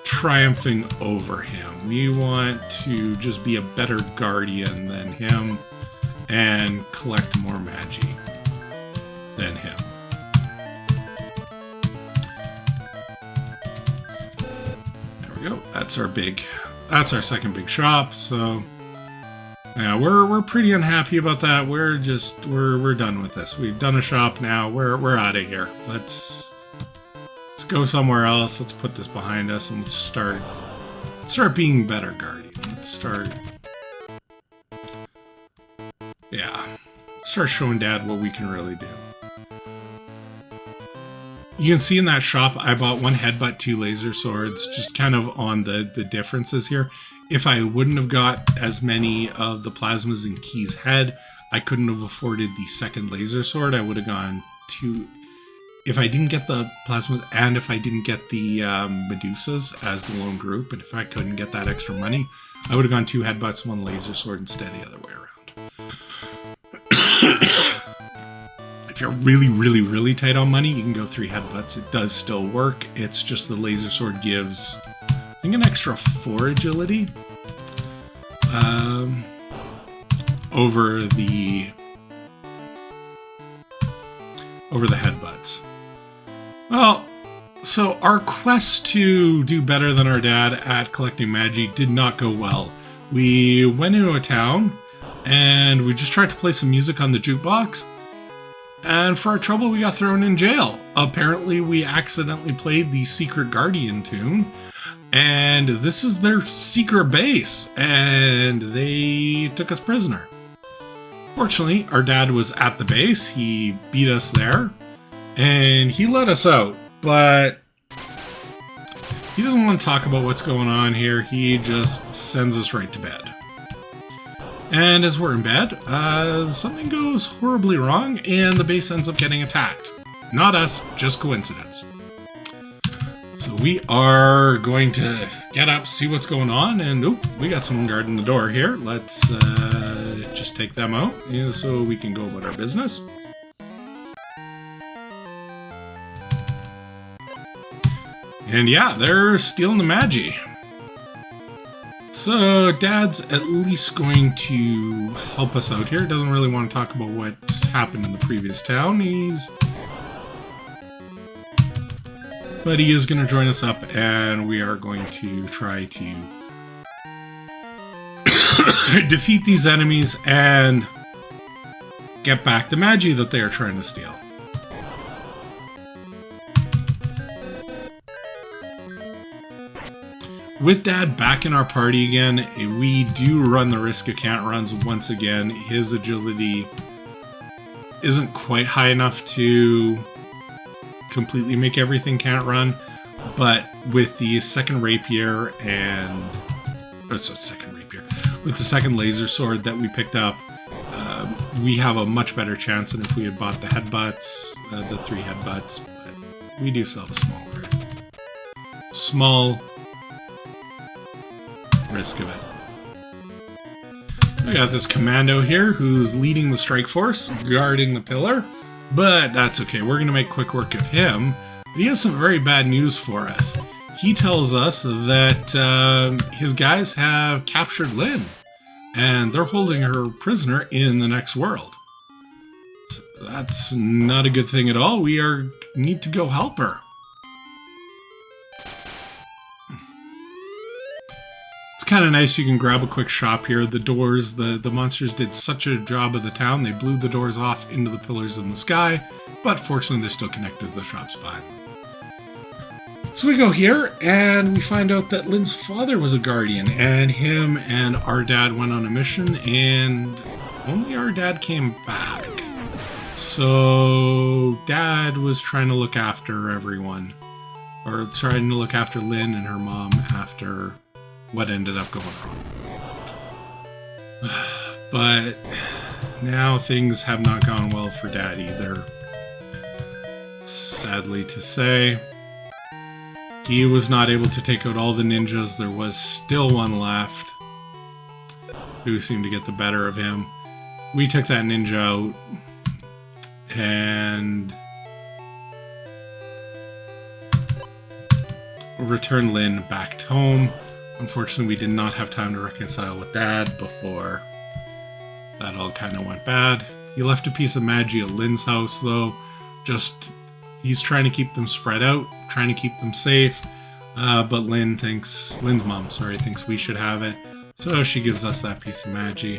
S1: triumphing over him. We want to just be a better guardian than him and collect more Magi than him. There we go. That's our second big shop. So yeah, we're pretty unhappy about that. We're done with this. We've done a shop now. We're out of here. Let's go somewhere else. Let's put this behind us and let's start being better guardian. Let's start showing Dad what we can really do. You can see in that shop, I bought 1 headbutt, 2 laser swords, just kind of on the differences here. If I wouldn't have got as many of the plasmas in Key's head, I couldn't have afforded the second laser sword. I would have gone to... If I didn't get the plasmas, and if I didn't get the Medusas as the lone group, and if I couldn't get that extra money, I would have gone 2 headbutts, 1 laser sword instead of the other way around. If you're really, really, really tight on money, you can go 3 headbutts. It does still work. It's just the laser sword gives, I think, an extra 4 agility over the headbutts. Well, so our quest to do better than our dad at collecting Magi did not go well. We went into a town and we just tried to play some music on the jukebox, and for our trouble we got thrown in jail. Apparently we accidentally played the Secret Guardian tune, and this is their secret base, and they took us prisoner. Fortunately, our dad was at the base. He beat us there, and he let us out, but he doesn't want to talk about what's going on here. He just sends us right to bed. And as we're in bed, something goes horribly wrong, and the base ends up getting attacked. Not us, just coincidence. So we are going to get up, see what's going on, and we got someone guarding the door here. Let's just take them out, so we can go about our business. And yeah, they're stealing the Magi. So Dad's at least going to help us out here. Doesn't really want to talk about what happened in the previous town. But he is going to join us up, and we are going to try to defeat these enemies and get back the Magi that they are trying to steal. With Dad back in our party again, we do run the risk of can't runs once again. His agility isn't quite high enough to completely make everything can't run, but with the second rapier and with the second laser sword that we picked up, we have a much better chance than if we had bought the headbutts, the 3 headbutts. But we do still have a small risk of it. We got this commando here who's leading the strike force, guarding the pillar, but that's okay. We're going to make quick work of him. But he has some very bad news for us. He tells us that his guys have captured Lynn, and they're holding her prisoner in the next world. So that's not a good thing at all. We need to go help her. Kind of nice. You can grab a quick shop here. The doors, the monsters did such a job of the town. They blew the doors off into the pillars in the sky, but fortunately they're still connected to the shops behind them. So we go here and we find out that Lynn's father was a guardian, and him and our dad went on a mission, and only our dad came back. So Dad was trying to look after everyone, or trying to look after Lynn and her mom after what ended up going wrong. But now things have not gone well for Dad either. Sadly to say, he was not able to take out all the ninjas. There was still one left who seemed to get the better of him. We took that ninja out and returned Lynn back to home. Unfortunately, we did not have time to reconcile with Dad before that all kind of went bad. He left a piece of Magi at Lynn's house, though. He's trying to keep them spread out, trying to keep them safe. But Lynn's mom, thinks we should have it. So she gives us that piece of Magi.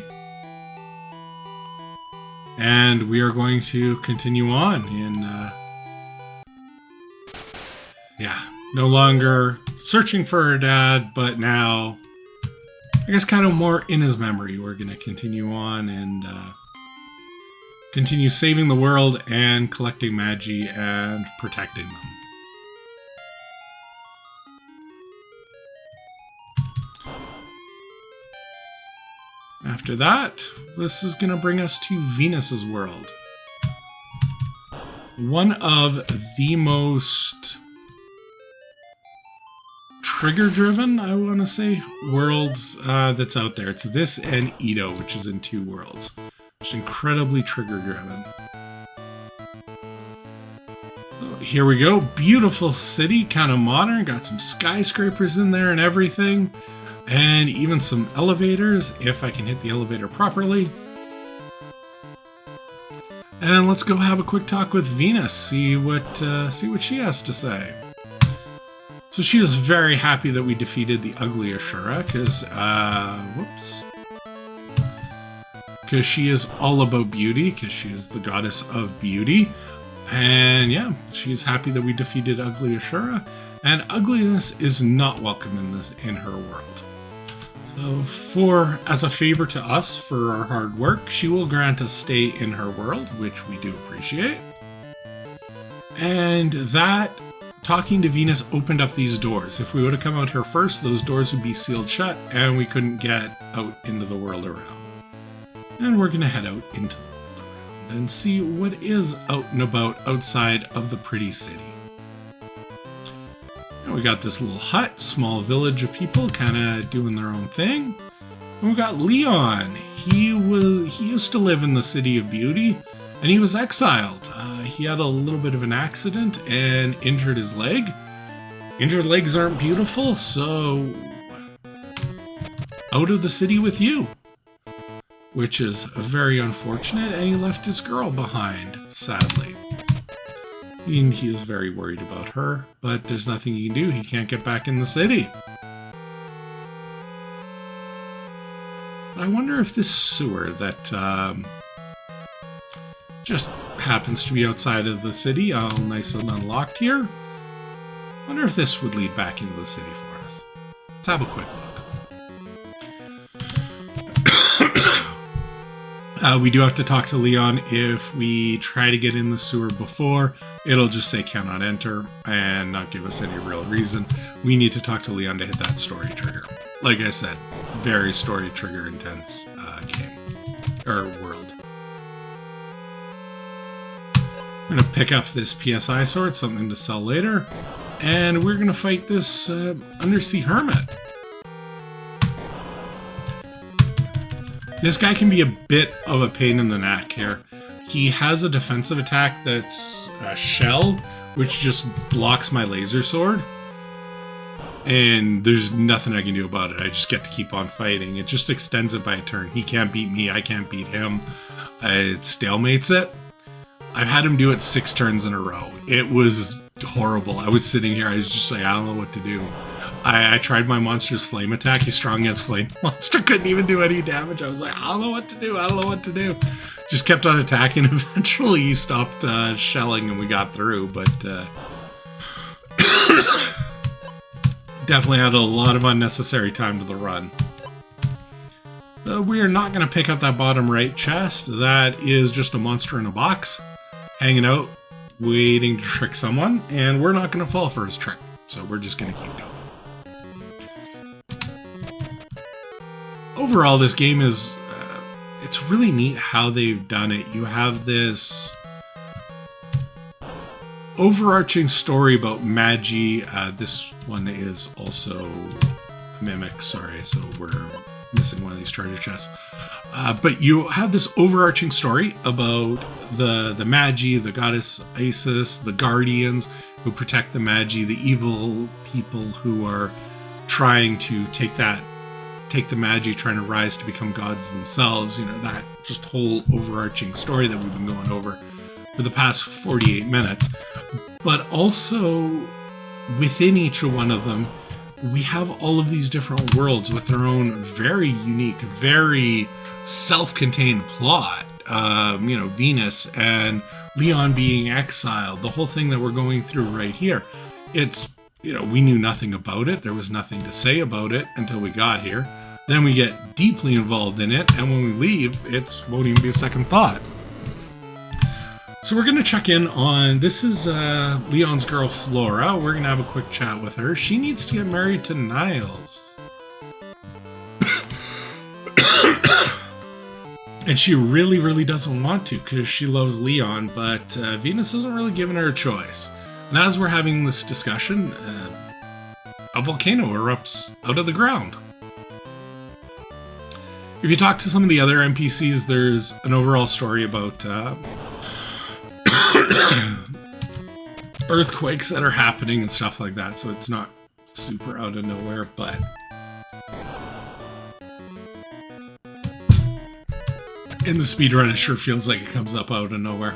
S1: And we are going to continue on in, no longer searching for her dad, but now, I guess, kind of more in his memory. We're going to continue on and continue saving the world and collecting Magi and protecting them. After that, this is going to bring us to Venus's world. One of the most trigger-driven, I want to say, worlds that's out there. It's this and Ito, which is in 2 worlds. Just incredibly trigger-driven. So here we go. Beautiful city, kind of modern. Got some skyscrapers in there and everything. And even some elevators, if I can hit the elevator properly. And let's go have a quick talk with Venus, see what she has to say. So she is very happy that we defeated the ugly Ashura, because she is all about beauty, because she's the goddess of beauty. And yeah, she's happy that we defeated ugly Ashura, and ugliness is not welcome in her world. So as a favor to us for our hard work, she will grant us stay in her world, which we do appreciate. And that talking to Venus opened up these doors. If we would have come out here first, those doors would be sealed shut and we couldn't get out into the world around. And we're going to head out into the world around and see what is out and about outside of the pretty city. And we got this little hut, small village of people kind of doing their own thing. And we got Leon. He used to live in the City of Beauty, and he was exiled. He had a little bit of an accident and injured his leg. Injured legs aren't beautiful, so out of the city with you. Which is very unfortunate, and he left his girl behind, sadly. He is very worried about her, but there's nothing he can do. He can't get back in the city. I wonder if this sewer that just happens to be outside of the city, all nice and unlocked here. I wonder if this would lead back into the city for us. Let's have a quick look. We do have to talk to Leon. If we try to get in the sewer before, it'll just say cannot enter and not give us any real reason. We need to talk to Leon to hit that story trigger. Like I said, very story trigger intense game or world. I'm gonna pick up this PSI sword, something to sell later, and we're gonna fight this undersea hermit. This guy can be a bit of a pain in the neck here. He has a defensive attack that's a shell, which just blocks my laser sword. And there's nothing I can do about it. I just get to keep on fighting. It just extends it by a turn. He can't beat me, I can't beat him. It stalemates it. I've had him do it 6 turns in a row. It was horrible. I was sitting here, I was just like, I don't know what to do. I tried my monster's flame attack. He's strong against flame. Monster couldn't even do any damage. I was like, I don't know what to do. I don't know what to do. Just kept on attacking. Eventually he stopped shelling and we got through, but definitely had a lot of unnecessary time to the run. We are not going to pick up that bottom right chest. That is just a monster in a box, hanging out, waiting to trick someone, and we're not going to fall for his trick. So we're just going to keep going. Overall, this game is, it's really neat how they've done it. You have this overarching story about Magi. This one is also a mimic, sorry, so we're missing one of these treasure chests. But you have this overarching story about the Magi, the goddess Isis, the guardians who protect the Magi, the evil people who are trying to take the Magi, trying to rise to become gods themselves. You know, that just whole overarching story that we've been going over for the past 48 minutes. But also, within each one of them, we have all of these different worlds with their own very unique, very self-contained plot. You know, Venus and Leon being exiled, the whole thing that we're going through right here. It's, you know, we knew nothing about it. There was nothing to say about it until we got here. Then we get deeply involved in it, and when we leave, it won't even be a second thought. So we're going to check in on, this is Leon's girl Flora. We're going to have a quick chat with her. She needs to get married to Niles. And she really, really doesn't want to because she loves Leon, but Venus isn't really giving her a choice. And as we're having this discussion, a volcano erupts out of the ground. If you talk to some of the other NPCs, there's an overall story about earthquakes that are happening and stuff like that, so it's not super out of nowhere, but in the speedrun it sure feels like it comes up out of nowhere.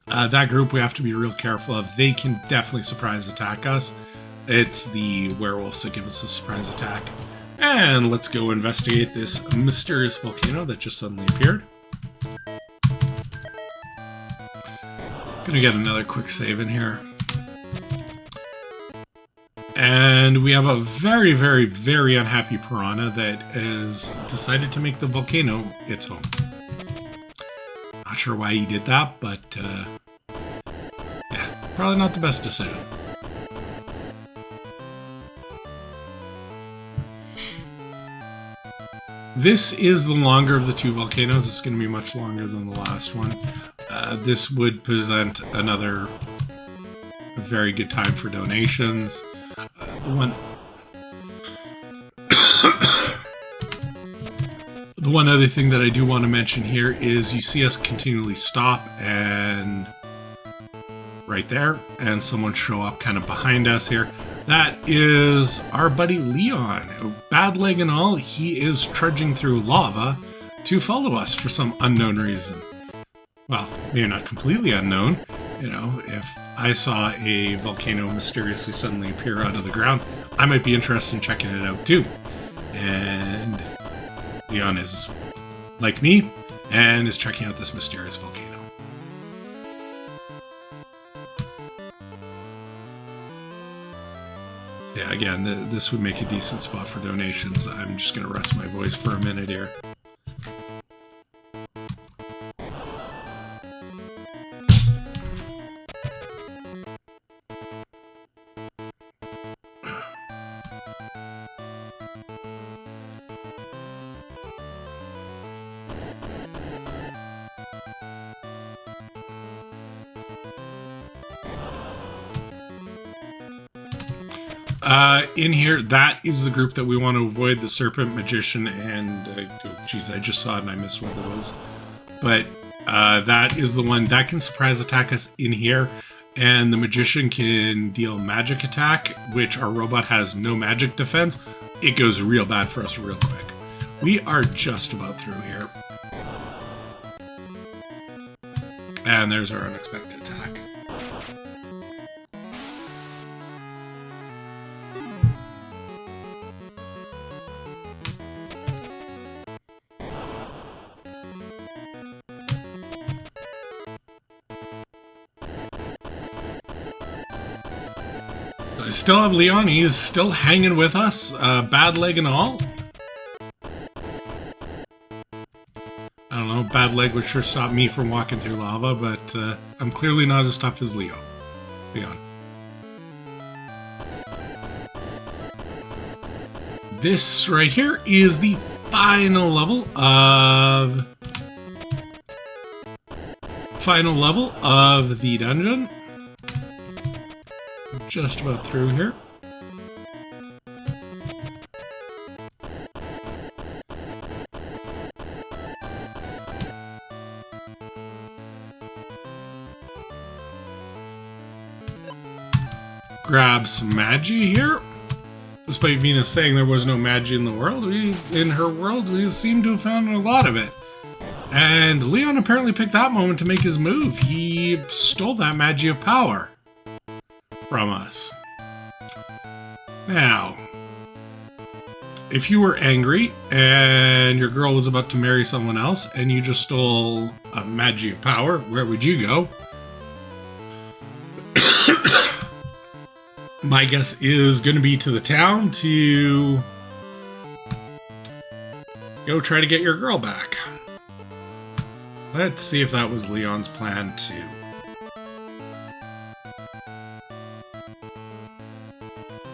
S1: That group we have to be real careful of. They can definitely surprise attack us. It's the werewolves that give us a surprise attack. And let's go investigate this mysterious volcano that just suddenly appeared. Gonna get another quick save in here. And we have a very, very, very unhappy piranha that has decided to make the volcano its home. Not sure why he did that, but yeah, probably not the best decision. This is the longer of the two volcanoes. It's going to be much longer than the last one. This would present another very good time for donations. The one other thing that I do want to mention here is you see us continually stop and right there, and someone show up kind of behind us here. That is our buddy Leon. Bad leg and all, he is trudging through lava to follow us for some unknown reason. Well, maybe not completely unknown. You know, if I saw a volcano mysteriously suddenly appear out of the ground, I might be interested in checking it out too. And Leon is, like me, and is checking out this mysterious volcano. Yeah, again, this would make a decent spot for donations. I'm just going to rest my voice for a minute here. In here, that is the group that we want to avoid, the Serpent, Magician, and... oh, geez, I just saw it and I missed what it was. But that is the one that can surprise attack us in here. And the Magician can deal magic attack, which our robot has no magic defense. It goes real bad for us real quick. We are just about through here. And there's our unexpected attack. I still have Leon. He's still hanging with us, bad leg and all. I don't know, bad leg would sure stop me from walking through lava, but I'm clearly not as tough as Leon. This right here is the final level of the dungeon. Just about through here. Grab some magi here. Despite Venus saying there was no magi in the world, in her world, we seem to have found a lot of it. And Leon apparently picked that moment to make his move. He stole that magi of power from us. Now, if you were angry and your girl was about to marry someone else and you just stole a magi of power, where would you go? My guess is going to be to the town to go try to get your girl back. Let's see if that was Leon's plan too.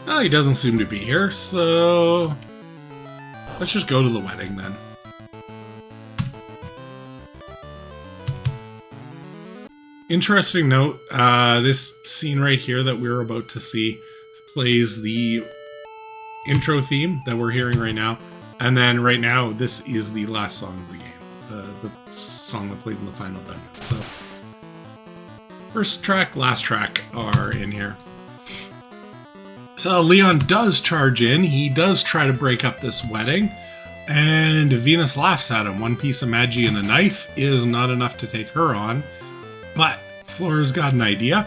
S1: Well, he doesn't seem to be here, so let's just go to the wedding then. Interesting note, this scene right here that we're about to see plays the intro theme that we're hearing right now. And then right now, this is the last song of the game. The song that plays in the final dungeon. So, first track, last track are in here. So Leon does charge in. He does try to break up this wedding. And Venus laughs at him. One piece of magi and a knife is not enough to take her on. But Flora's got an idea.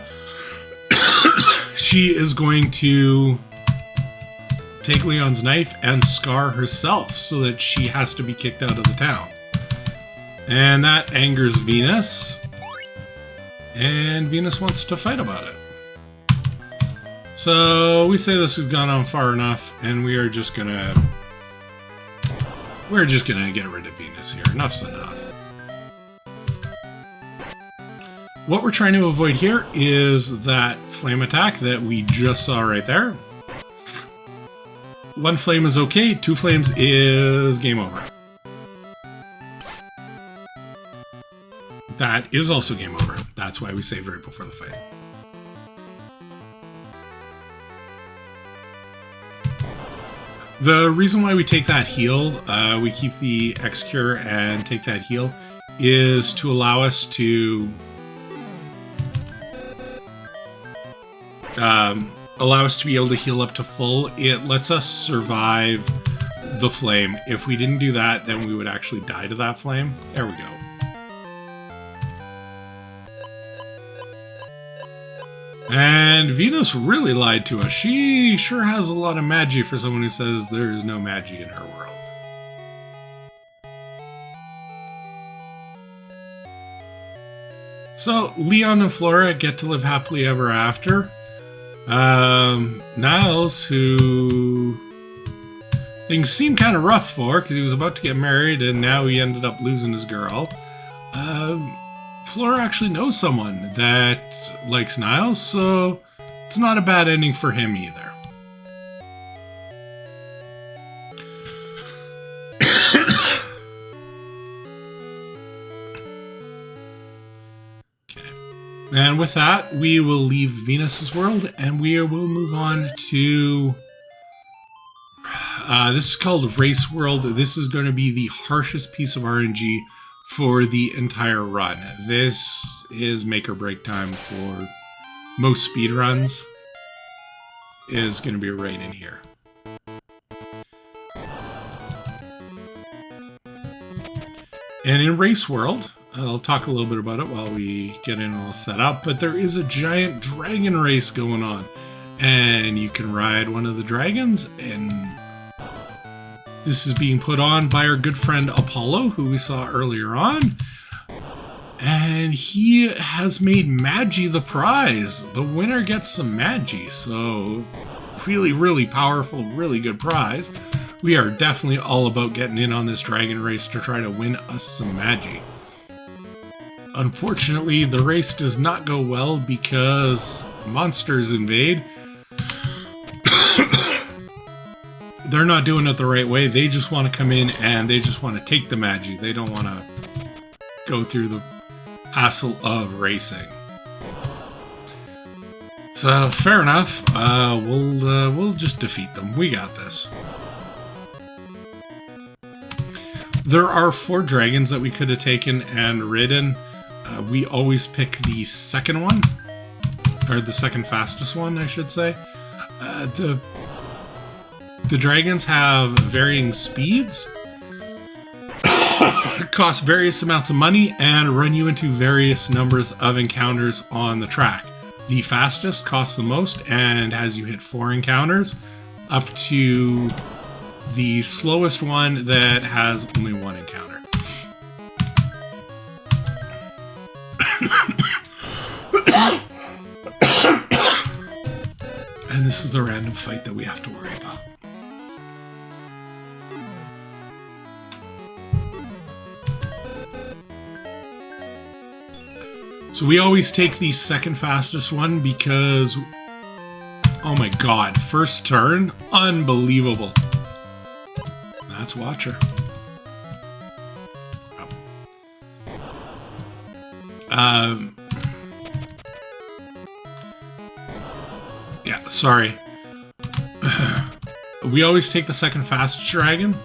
S1: She is going to take Leon's knife and scar herself so that she has to be kicked out of the town. And that angers Venus. And Venus wants to fight about it. So we say this has gone on far enough, and we're just gonna get rid of Venus here. Enough's enough. What we're trying to avoid here is that flame attack that we just saw right there. One flame is okay, two flames is game over. That is also game over. That's why we saved right before the fight. The reason why we take that heal, we keep the X-Cure and take that heal, is to allow us to be able to heal up to full. It lets us survive the flame. If we didn't do that, then we would actually die to that flame. There we go. And Venus really lied to us. She sure has a lot of magi for someone who says there is no magi in her world. So Leon and Flora get to live happily ever after. Niles, who things seem kind of rough for because he was about to get married and now he ended up losing his girl. Flora actually knows someone that likes Niles, so it's not a bad ending for him either. And with that, we will leave Venus's world and we will move on to... this is called Race World. This is going to be the harshest piece of RNG for the entire run. This is make or break time for most speedruns. Is going to be right in here. And in Race World... I'll talk a little bit about it while we get in all set up, but there is a giant dragon race going on, and you can ride one of the dragons, and this is being put on by our good friend Apollo, who we saw earlier on, and he has made Magi the prize. The winner gets some Magi, so really, really powerful, really good prize. We are definitely all about getting in on this dragon race to try to win us some Magi. Unfortunately, the race does not go well because monsters invade. They're not doing it the right way. They just want to come in and they just want to take the Magi. They don't want to go through the hassle of racing. So, fair enough. We'll just defeat them. We got this. There are 4 dragons that we could have taken and ridden. We always pick the second one, or the second fastest one, I should say. The dragons have varying speeds, cost various amounts of money, and run you into various numbers of encounters on the track. The fastest costs the most and has you hit 4 encounters, up to the slowest one that has only 1 encounter. And this is the random fight that we have to worry about. So we always take the second fastest one because, oh my god, first turn, unbelievable. That's Watcher. Yeah, sorry. We always take the second fastest dragon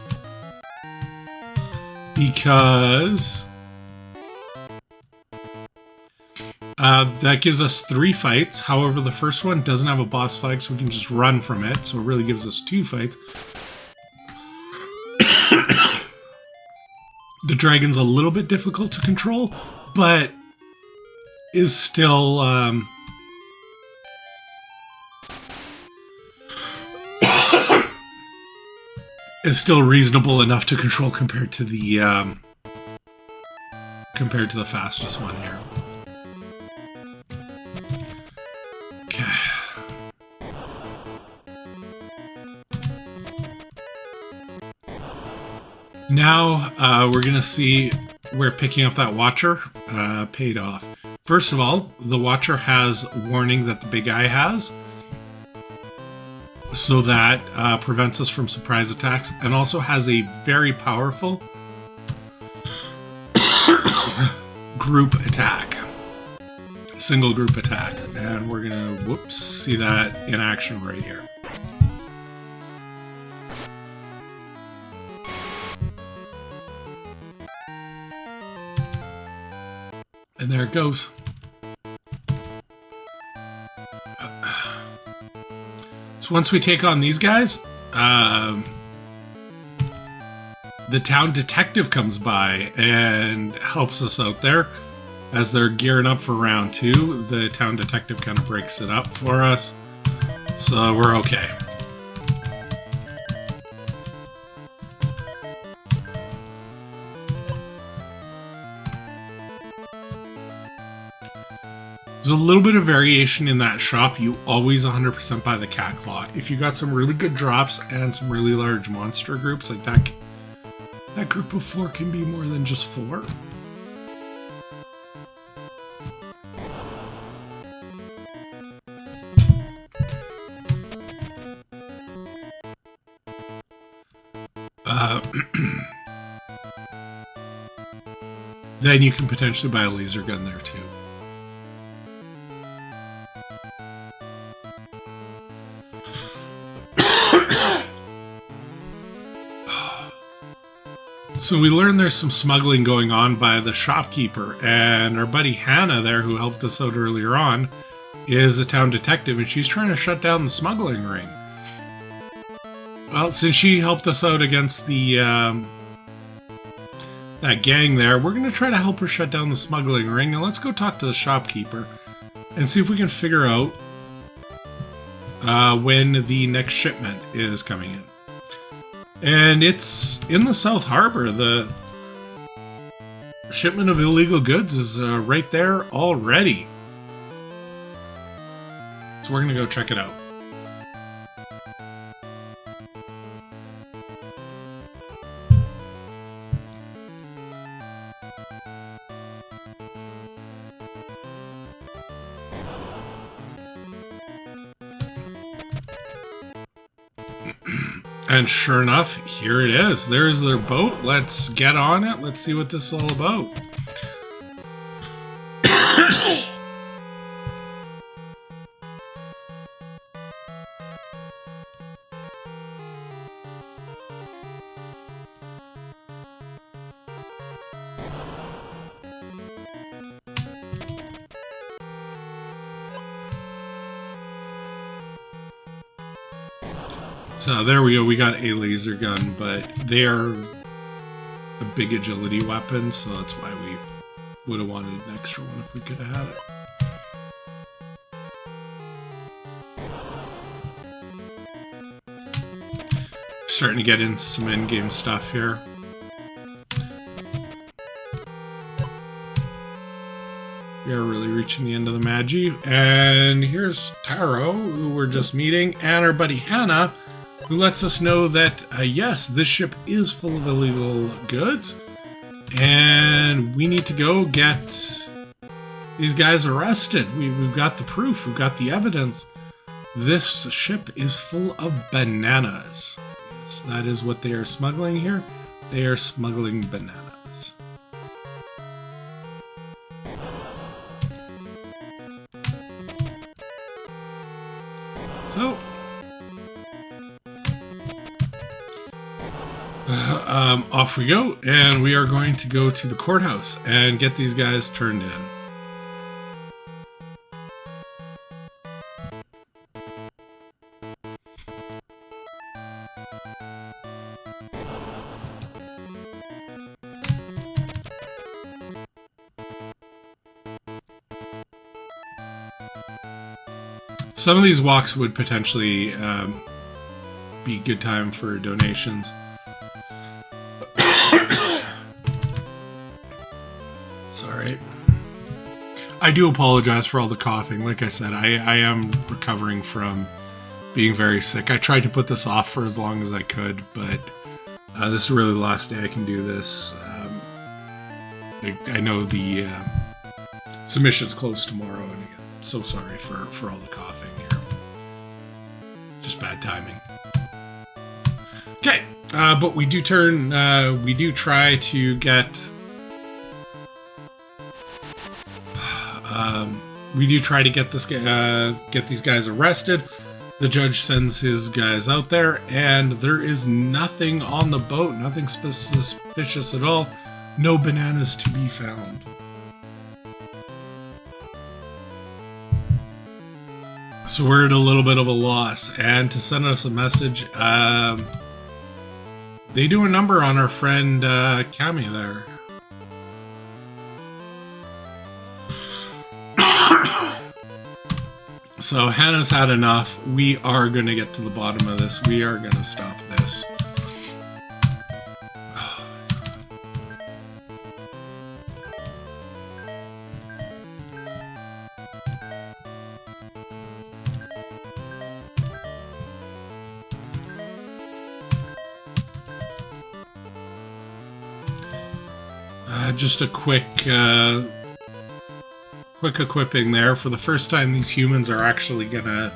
S1: because that gives us 3 fights. However, the first one doesn't have a boss fight, so we can just run from it. So it really gives us 2 fights. The dragon's a little bit difficult to control, but is still reasonable enough to control compared to the fastest one here. Okay. Now we're gonna see where picking up that Watcher paid off. First of all, the Watcher has warning that the big eye has, so that prevents us from surprise attacks, and also has a very powerful group attack, single group attack, and we're gonna see that in action right here. And there it goes. So once we take on these guys, the town detective comes by and helps us out there. As they're gearing up for round 2, the town detective kind of breaks it up for us. So we're okay. There's a little bit of variation in that shop. You always 100% buy the cat claw. If you got some really good drops and some really large monster groups like that, that group of 4 can be more than just 4. Then you can potentially buy a laser gun there too. So we learned there's some smuggling going on by the shopkeeper, and our buddy Hannah there, who helped us out earlier on, is a town detective, and she's trying to shut down the smuggling ring. Well, since she helped us out against the that gang there, we're going to try to help her shut down the smuggling ring. Now let's go talk to the shopkeeper and see if we can figure out when the next shipment is coming in. And it's in the South Harbor. The shipment of illegal goods is right there already. So we're going to go check it out. And sure enough, here it is. There's their boat. Let's get on it. Let's see what this is all about. So there we go, we got a laser gun, but they are a big agility weapon, so that's why we would have wanted an extra one if we could have had it. Starting to get into some in-game stuff here. We are really reaching the end of the Magi. And here's Taro, who we're just meeting, and our buddy Hannah, who lets us know that, yes, this ship is full of illegal goods, and we need to go get these guys arrested. We've got the proof, we've got the evidence. This ship is full of bananas. Yes, that is what they are smuggling here. They are smuggling bananas. So, off we go, and we are going to go to the courthouse and get these guys turned in. Some of these walks would potentially be good time for donations. Sorry. I do apologize for all the coughing. Like I said, I am recovering from being very sick. I tried to put this off for as long as I could, but this is really the last day I can do this. I know the submission's closed tomorrow, and again, I'm so sorry for all the coughing here. Just bad timing. Okay, but we do try to get... we do try to get this get these guys arrested. The judge sends his guys out there, and there is nothing on the boat, nothing suspicious at all. No bananas to be found. So we're at a little bit of a loss, and to send us a message, they do a number on our friend Cami there. So Hannah's had enough. We are going to get to the bottom of this. We are going to stop this. Just a quick equipping there. For the first time, these humans are actually gonna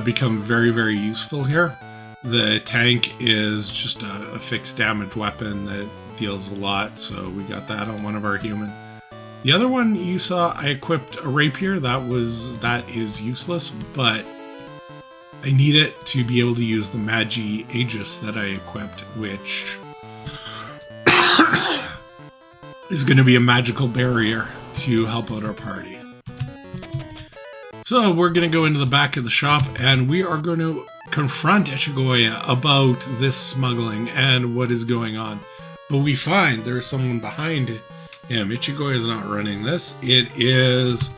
S1: become very, very useful here. The tank is just a fixed damage weapon that deals a lot, so we got that on one of our human. The other one you saw, I equipped a rapier. That is useless, but I need it to be able to use the Magi Aegis that I equipped, which is going to be a magical barrier to help out our party. So we're going to go into the back of the shop, and we are going to confront Echegoya about this smuggling and what is going on. But we find there's someone behind him. Ichigoya is not running this. It is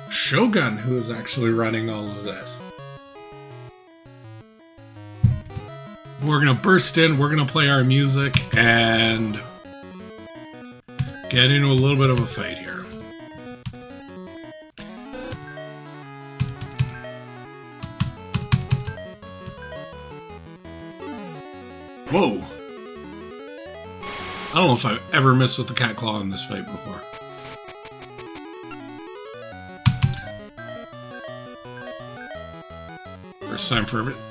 S1: Shogun who is actually running all of this. We're going to burst in, we're going to play our music, and get into a little bit of a fight here. Whoa! I don't know if I've ever missed with the cat claw in this fight before. First time for everything.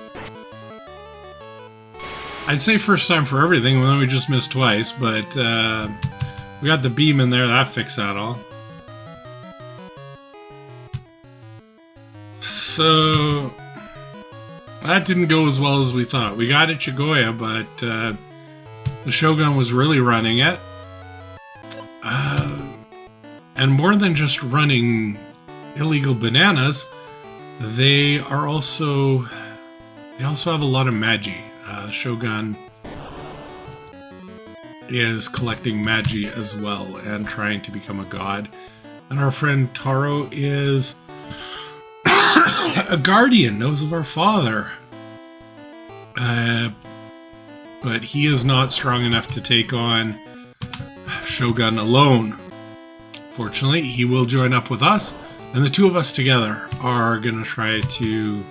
S1: I'd say first time for everything, and then we just missed twice, but we got the beam in there, that fixed that all. So that didn't go as well as we thought. We got Ichigoya, but the Shogun was really running it. And more than just running illegal bananas, they also have a lot of Magi. Shogun is collecting Magi as well and trying to become a god. And our friend Taro is a guardian, knows of our father. But he is not strong enough to take on Shogun alone. Fortunately, he will join up with us, and the two of us together are going to try to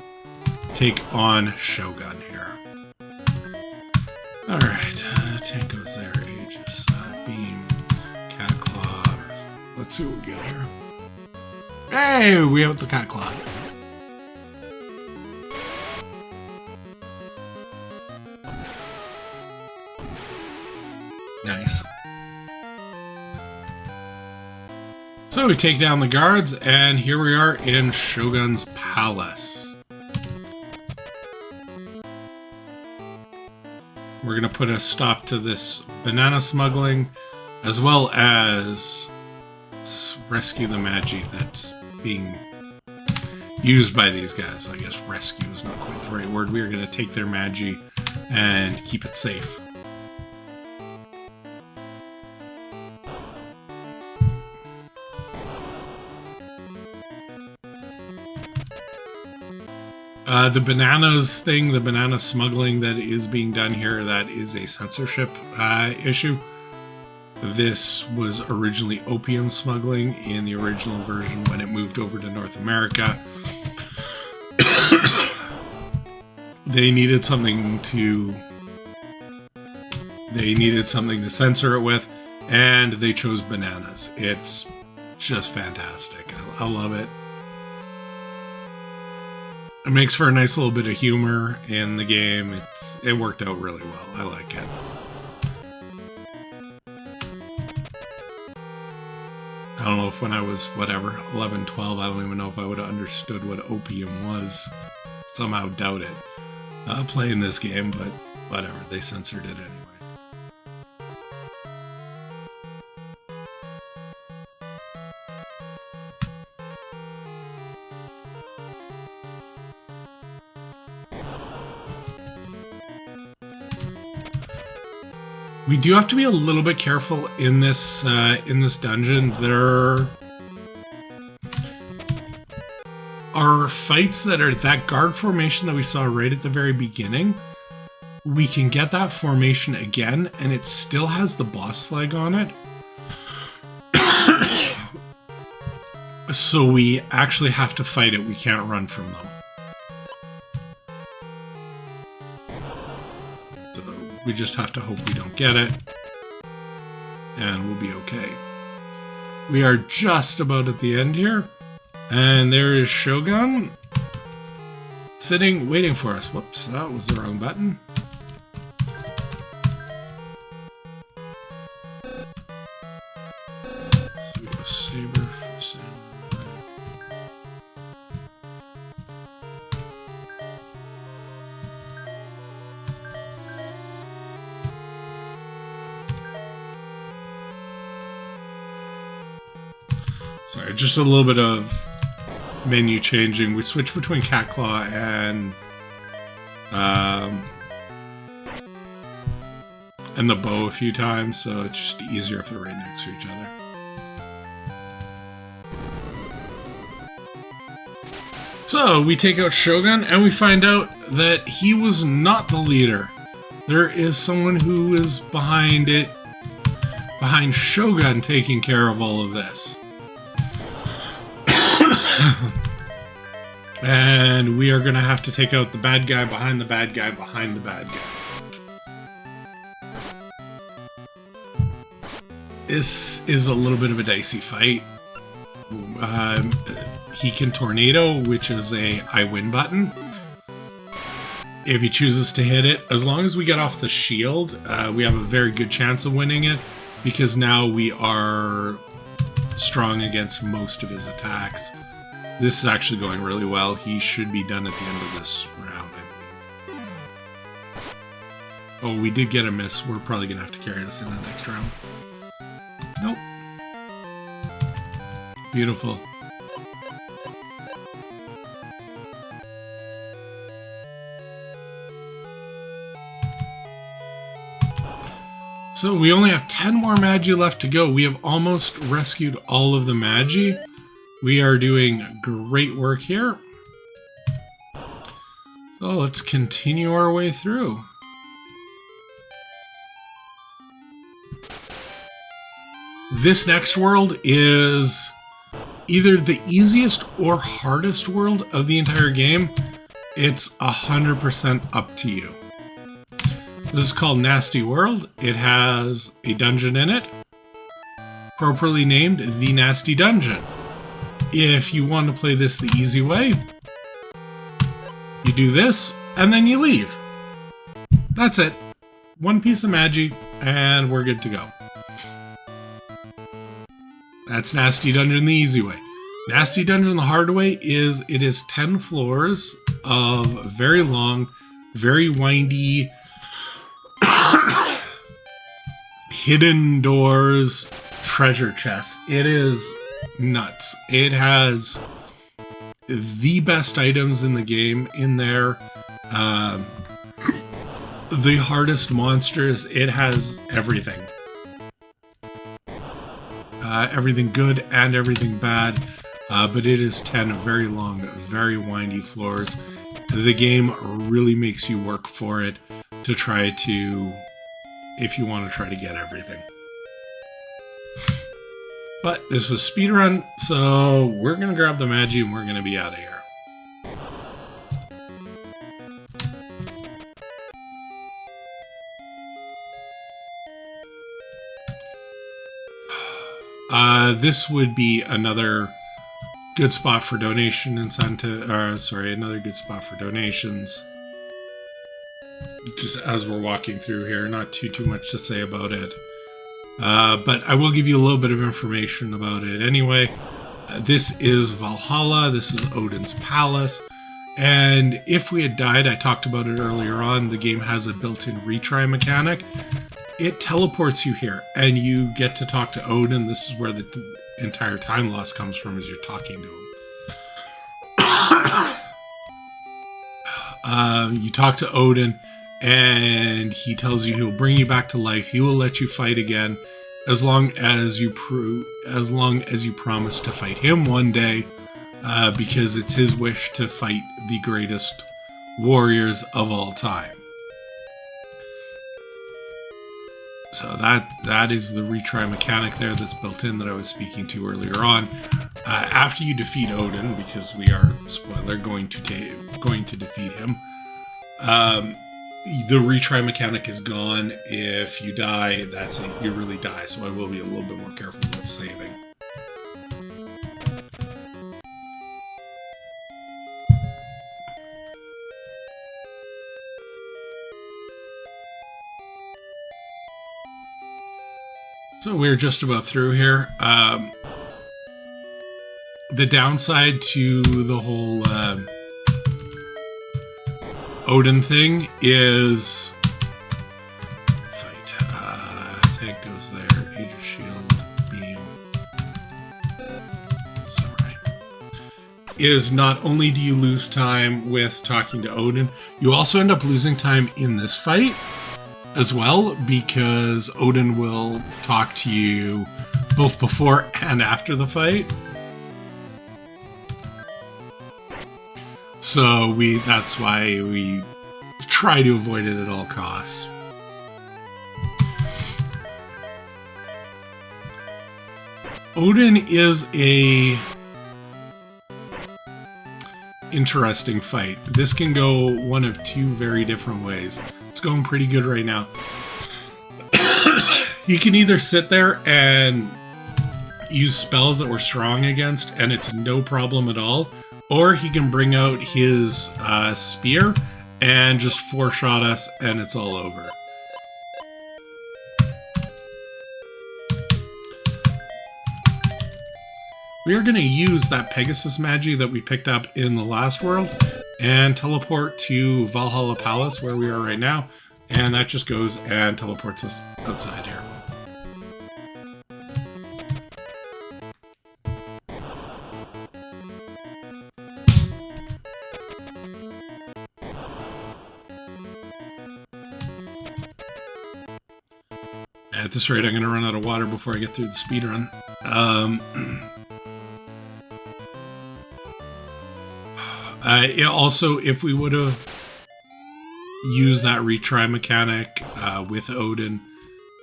S1: take on Shogun here. Alright, tank goes there, Aegis, beam, cat claw. Let's see what we got here. Hey, we have the cat claw. Nice. So we take down the guards, and here we are in Shogun's palace. We're going to put a stop to this banana smuggling, as well as rescue the Magi that's being used by these guys. I guess rescue is not quite the right word. We are going to take their Magi and keep it safe. The bananas thing, the banana smuggling that is being done here, that is a censorship issue. This was originally opium smuggling in the original version when it moved over to North America. They needed something to censor it with, and they chose bananas. It's just fantastic. I love it. It makes for a nice little bit of humor in the game. It worked out really well. I like it. I don't know if when I was, whatever, 11, 12, I don't even know if I would have understood what opium was. Somehow doubt it. Playing this game, but whatever. They censored it anyway. We do have to be a little bit careful in this dungeon. There are fights that are that guard formation that we saw right at the very beginning. We can get that formation again, and it still has the boss flag on it. So we actually have to fight it. We can't run from them. We just have to hope we don't get it. and we'll be okay. We are just about at the end here, and there is Shogun sitting, waiting for us. Whoops, that was the wrong button. Saber for samurai. Sorry, just a little bit of menu changing. We switched between Cat Claw and the bow a few times, so it's just easier if they're right next to each other. So we take out Shogun and we find out that he was not the leader. There is someone who is behind it, behind Shogun taking care of all of this. And we are going to have to take out the bad guy behind the bad guy behind the bad guy. This is a little bit of a dicey fight. He can tornado, which is a I win button. If he chooses to hit it, as long as we get off the shield, we have a very good chance of winning it, because now we are strong against most of his attacks. This is actually going really well. He should be done at the end of this round, I believe. Oh, we did get a miss. We're probably going to have to carry this in the next round. Nope. Beautiful. So we only have 10 more Magi left to go. We have almost rescued all of the Magi. We are doing great work here. So let's continue our way through. This next world is either the easiest or hardest world of the entire game. It's 100% up to you. This is called Nasty World. It has a dungeon in it, appropriately named the Nasty Dungeon. If you want to play this the easy way, you do this, and then you leave. That's it. One piece of Magi, and we're good to go. That's Nasty Dungeon the easy way. Nasty Dungeon the hard way is, it is 10 floors of very long, very windy, hidden doors, treasure chests. It is nuts. It has the best items in the game in there. The hardest monsters. It has everything. Everything good and everything bad. But it is 10 very long, very windy floors. The game really makes you work for it to try to, if you want to try to get everything. But this is a speedrun, so we're going to grab the Magi and we're going to be out of here. This would be another good spot for donation incentive, another good spot for donations. Just as we're walking through here, not too much to say about it. But I will give you a little bit of information about it anyway. This is Valhalla. This is Odin's palace. And if we had died, I talked about it earlier on, the game has a built-in retry mechanic. It teleports you here, and you get to talk to Odin. This is where the entire time loss comes from, is you're talking to him. You talk to Odin, and he tells you he'll bring you back to life. He will let you fight again, as long as you promise to fight him one day, because it's his wish to fight the greatest warriors of all time. So that is the retry mechanic there that's built in that I was speaking to earlier on. After you defeat Odin, because we are, spoiler, going to defeat him, the retry mechanic is gone. If you die, that's it. You really die. So I will be a little bit more careful with saving. So we're just about through here. The downside to the whole Odin thing is fight. Tank goes there. Aegis shield, beam, samurai. Is not only do you lose time with talking to Odin, you also end up losing time in this fight as well, because Odin will talk to you both before and after the fight. So that's why we try to avoid it at all costs. Odin is a interesting fight. This can go one of two very different ways. It's going pretty good right now. He can either sit there and use spells that we're strong against and it's no problem at all, or he can bring out his spear and just four-shot us and it's all over. We are going to use that Pegasus Magi that we picked up in the last world and teleport to Valhalla Palace, where we are right now, and that just goes and teleports us outside here. At this rate, I'm going to run out of water before I get through the speed run. Also, if we would have used that retry mechanic with Odin,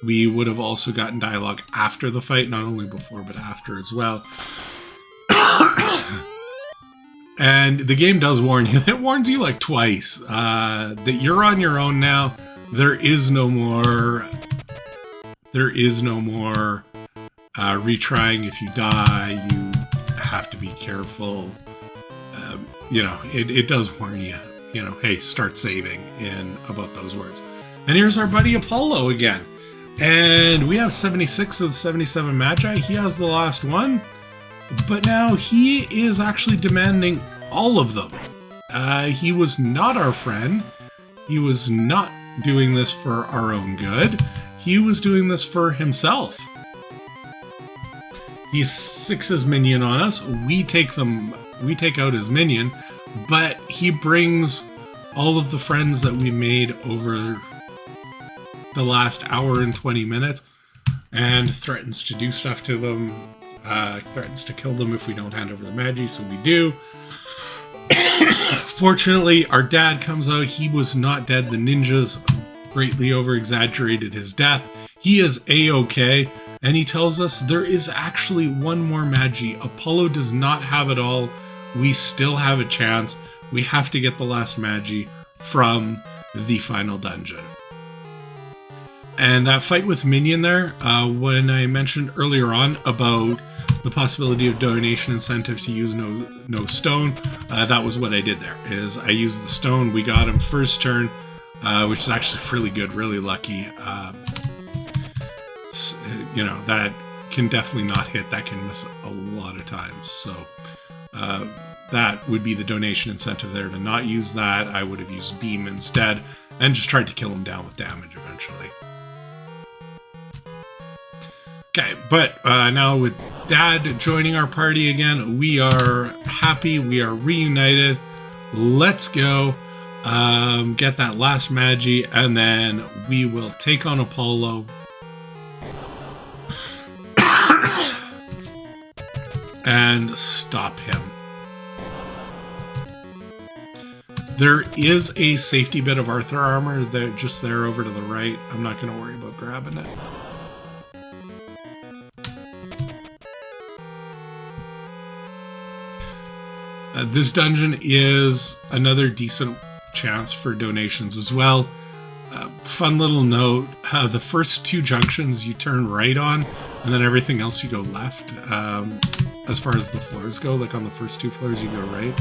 S1: we would have also gotten dialogue after the fight, not only before, but after as well. And the game does warn you. It warns you like twice that you're on your own now. There is no more retrying. If you die, you have to be careful. You know, it does warn you, you know, hey, start saving in about those words. And here's our buddy Apollo again. And we have 76 of the 77 Magi. He has the last one. But now he is actually demanding all of them. He was not our friend. He was not doing this for our own good. He was doing this for himself. He sicks his minion on us. We take out his minion, but he brings all of the friends that we made over the last hour and 20 minutes and threatens to do stuff to them, threatens to kill them if we don't hand over the Magi, so we do. Fortunately, our dad comes out. He was not dead. The ninjas greatly over-exaggerated his death. He is A-okay. And he tells us there is actually one more Magi. Apollo does not have it all. We still have a chance. We have to get the last Magi from the final dungeon. And that fight with Minion there, when I mentioned earlier on about the possibility of donation incentive to use no stone, that was what I did there. Is I used the stone. We got him first turn, which is actually really good, really lucky. You know, that can definitely not hit. That can miss a lot of times. So that would be the donation incentive there to not use that. I would have used beam instead and just tried to kill him down with damage eventually. Okay, but now with Dad joining our party again, we are happy. We are reunited. Let's go get that last Magi, and then we will take on Apollo. And stop him. There is a safety bit of Arthur armor that just there over to the right. I'm not going to worry about grabbing it. This dungeon is another decent chance for donations as well. Fun little note, the first 2 junctions you turn right on, and then everything else you go left. As far as the floors go, like on the first 2 floors you go right,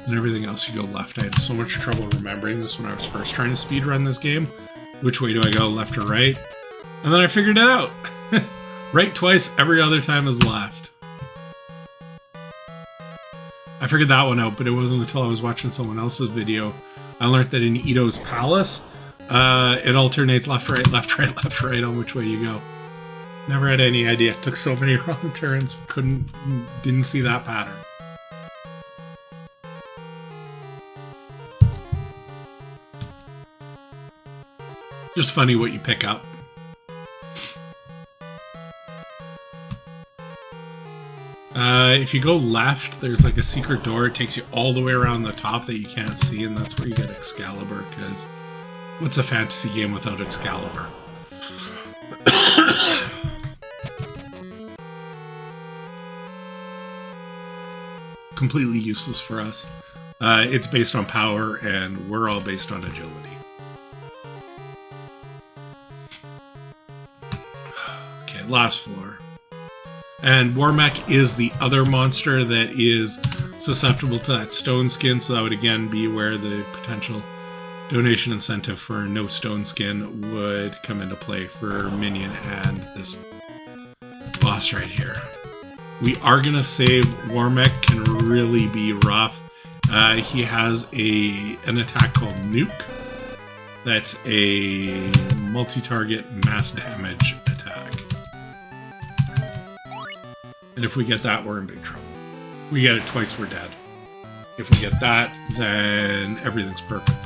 S1: and everything else you go left. I had so much trouble remembering this when I was first trying to speedrun this game. Which way do I go, left or right? And then I figured it out. Right twice, every other time is left. I figured that one out, but it wasn't until I was watching someone else's video I learned that in Ito's Palace, it alternates left, right, left, right, left, right on which way you go. Never had any idea. Took so many wrong turns. Didn't see that pattern. Just funny what you pick up. If you go left, there's like a secret door. It takes you all the way around the top that you can't see, and that's where you get Excalibur, because what's a fantasy game without Excalibur? Completely useless for us. It's based on power, and we're all based on agility. Okay, last floor. And Warmech is the other monster that is susceptible to that stone skin, so that would again be where the potential donation incentive for no stone skin would come into play for Minion and this boss right here. We are going to save. Warmech can really be rough. He has an attack called Nuke. That's a multi-target mass damage attack. And if we get that, we're in big trouble. If we get it twice, we're dead. If we get that, then everything's perfect.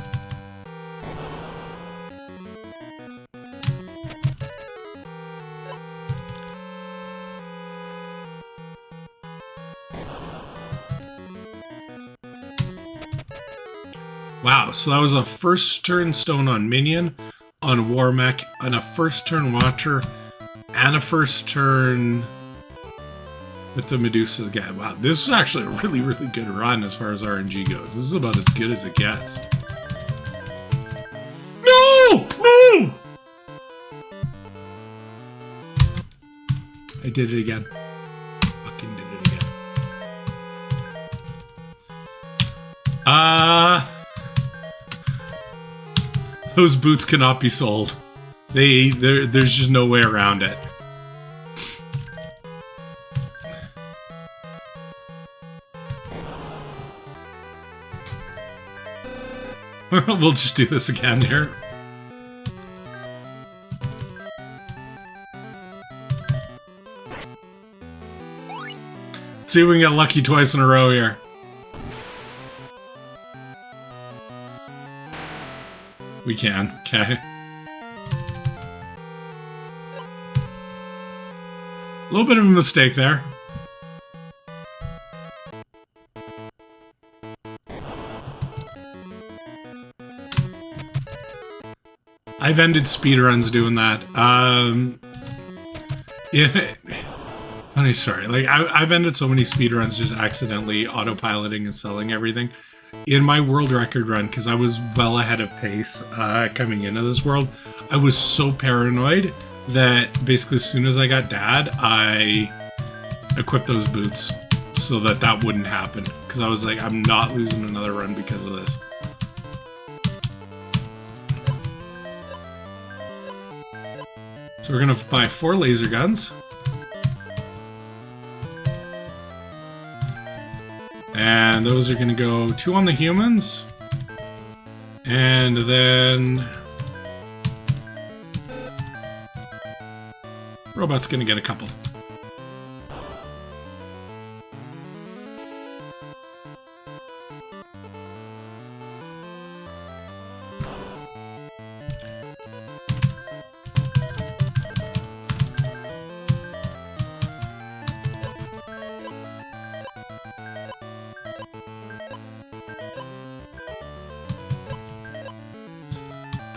S1: Wow, so that was a first turn stone on Minion, on Warmech, and a first turn Watcher, and a first turn with the Medusa again. Wow, this is actually a really, really good run as far as RNG goes. This is about as good as it gets. No! No! I did it again. Fucking did it again. Those boots cannot be sold. There's just no way around it. We'll just do this again here. Let's see if we can get lucky twice in a row here. We can, okay. A little bit of a mistake there. I've ended speedruns doing that. Yeah, funny story. Like I've ended so many speedruns just accidentally autopiloting and selling everything. In my world record run, because I was well ahead of pace coming into this world, I was so paranoid that basically as soon as I got Dad, I equipped those boots so that that wouldn't happen. Because I was like, I'm not losing another run because of this. So we're going to buy 4 laser guns. And those are going to go 2 on the humans. And then Robot's going to get a couple.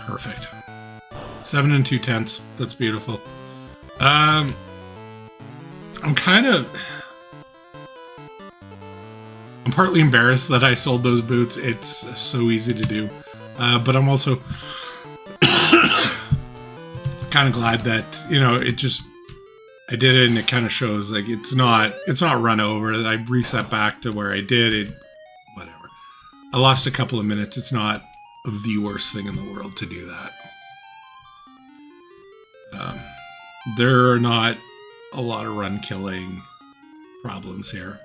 S1: Perfect. 7 2/10. That's beautiful. I'm partly embarrassed that I sold those boots. It's so easy to do. But I'm also Kind of glad that, you know, I did it, and it kind of shows like it's not run over. I reset back to where I did it. Whatever. I lost a couple of minutes. It's not the worst thing in the world to do that. There are not a lot of run killing problems here.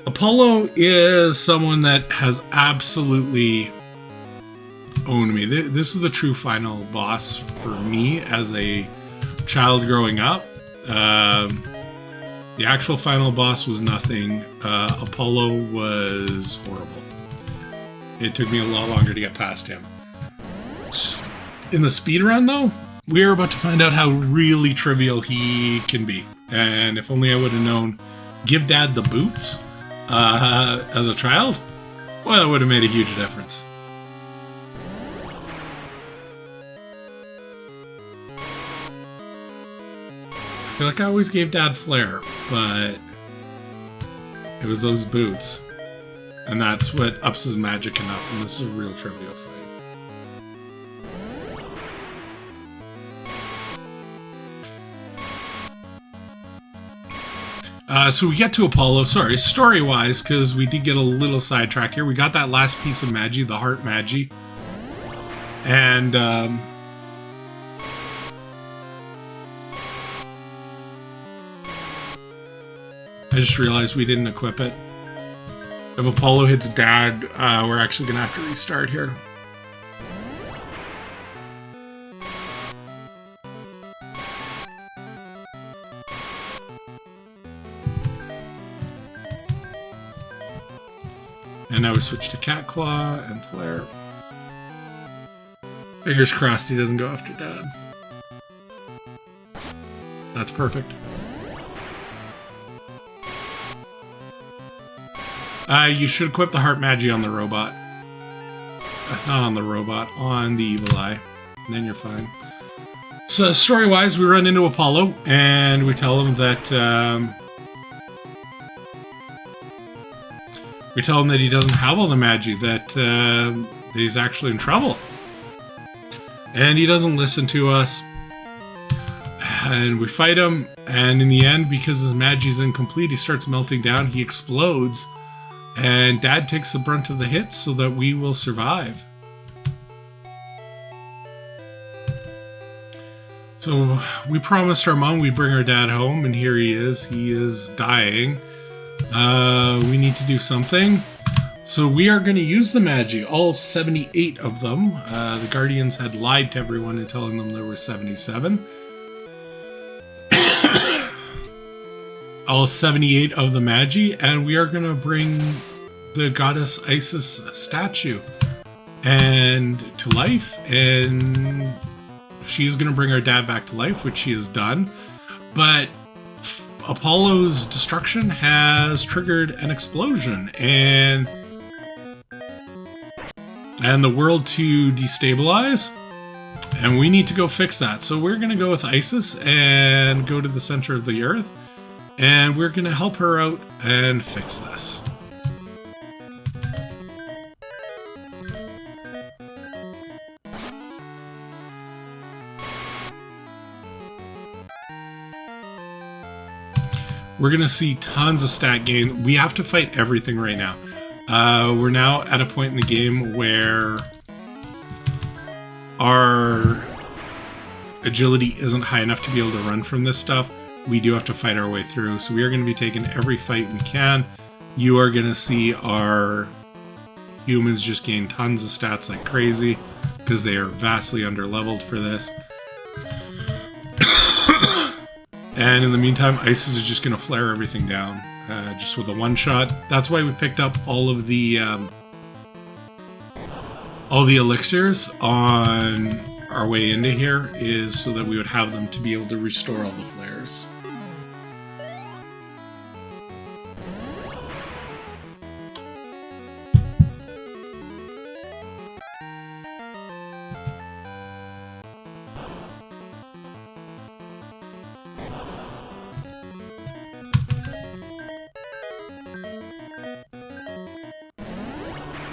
S1: Apollo is someone that has absolutely owned me. This is the true final boss for me as a child growing up. The actual final boss was nothing. Apollo was horrible. It took me a lot longer to get past him. In the speedrun, though, we are about to find out how really trivial he can be. And if only I would have known, give Dad the boots as a child, well, it would have made a huge difference. I feel like I always gave Dad flair, but it was those boots. And that's what ups his magic enough, and this is a real trivial fight. So we get to Apollo, sorry, story-wise, because we did get a little sidetracked here. We got that last piece of Magi, the Heart Magi. And, I just realized we didn't equip it. If Apollo hits Dad, we're actually going to have to restart here. And now we switch to Cat Claw and Flare. Fingers crossed he doesn't go after Dad. That's perfect. You should equip the Heart Magi on the robot. Not on the robot, on the Evil Eye. And then you're fine. So story-wise, we run into Apollo, and we tell him that... we tell him that he doesn't have all the Magi, that he's actually in trouble. And he doesn't listen to us. And we fight him, and in the end, because his Magi's incomplete, he starts melting down, he explodes, and Dad takes the brunt of the hits so that we will survive. So we promised our mom we'd bring our dad home, and here he is dying. We need to do something. So we are going to use the Magi, all 78 of them. The Guardians had lied to everyone in telling them there were 77. All 78 of the Magi, and we are going to bring the goddess Isis statue and to life, and she's going to bring our dad back to life, which she has done. But Apollo's destruction has triggered an explosion, and the world to destabilize, and we need to go fix that. So we're going to go with Isis and go to the center of the earth, and we're going to help her out and fix this. We're going to see tons of stat gain. We have to fight everything right now. We're now at a point in the game where our agility isn't high enough to be able to run from this stuff. We do have to fight our way through. So we are going to be taking every fight we can. You are going to see our humans just gain tons of stats like crazy because they are vastly under-leveled for this. And in the meantime, Isis is just going to flare everything down, just with a one-shot. That's why we picked up all the elixirs on our way into here, is so that we would have them to be able to restore all the flares.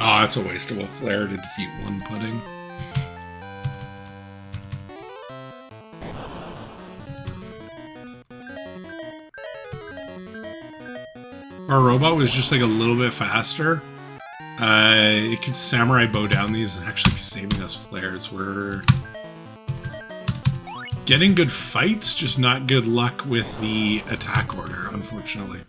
S1: Oh, it's a waste of a flare to defeat one pudding. Our robot was just like a little bit faster. It could samurai bow down these and actually be saving us flares. We're getting good fights, just not good luck with the attack order, unfortunately.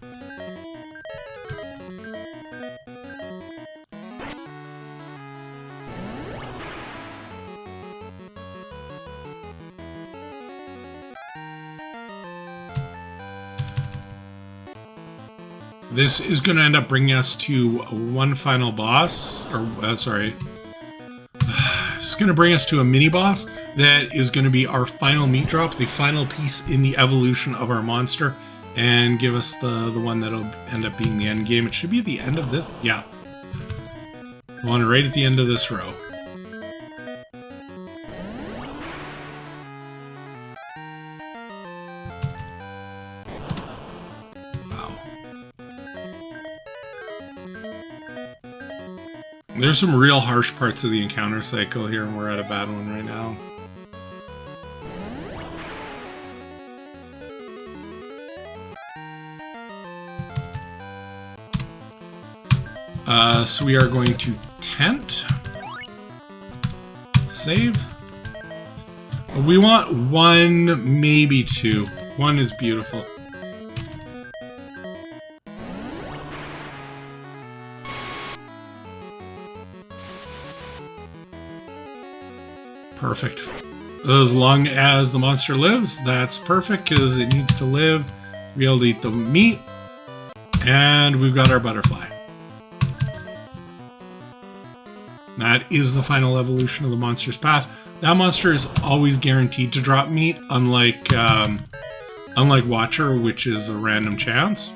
S1: This is going to end up bringing us to one final boss, or sorry, it's going to bring us to a mini boss that is going to be our final meat drop, the final piece in the evolution of our monster, and give us the one that'll end up being the end game. It should be at the end of this, yeah, the one right at the end of this row. There's some real harsh parts of the encounter cycle here, and we're at a bad one right now. So we are going to tent. Save. We want one, maybe two. One is beautiful. Perfect. As long as the monster lives, that's perfect, because it needs to live, be able to eat the meat, and we've got our butterfly. That is the final evolution of the monster's path. That monster is always guaranteed to drop meat, unlike Watcher, which is a random chance.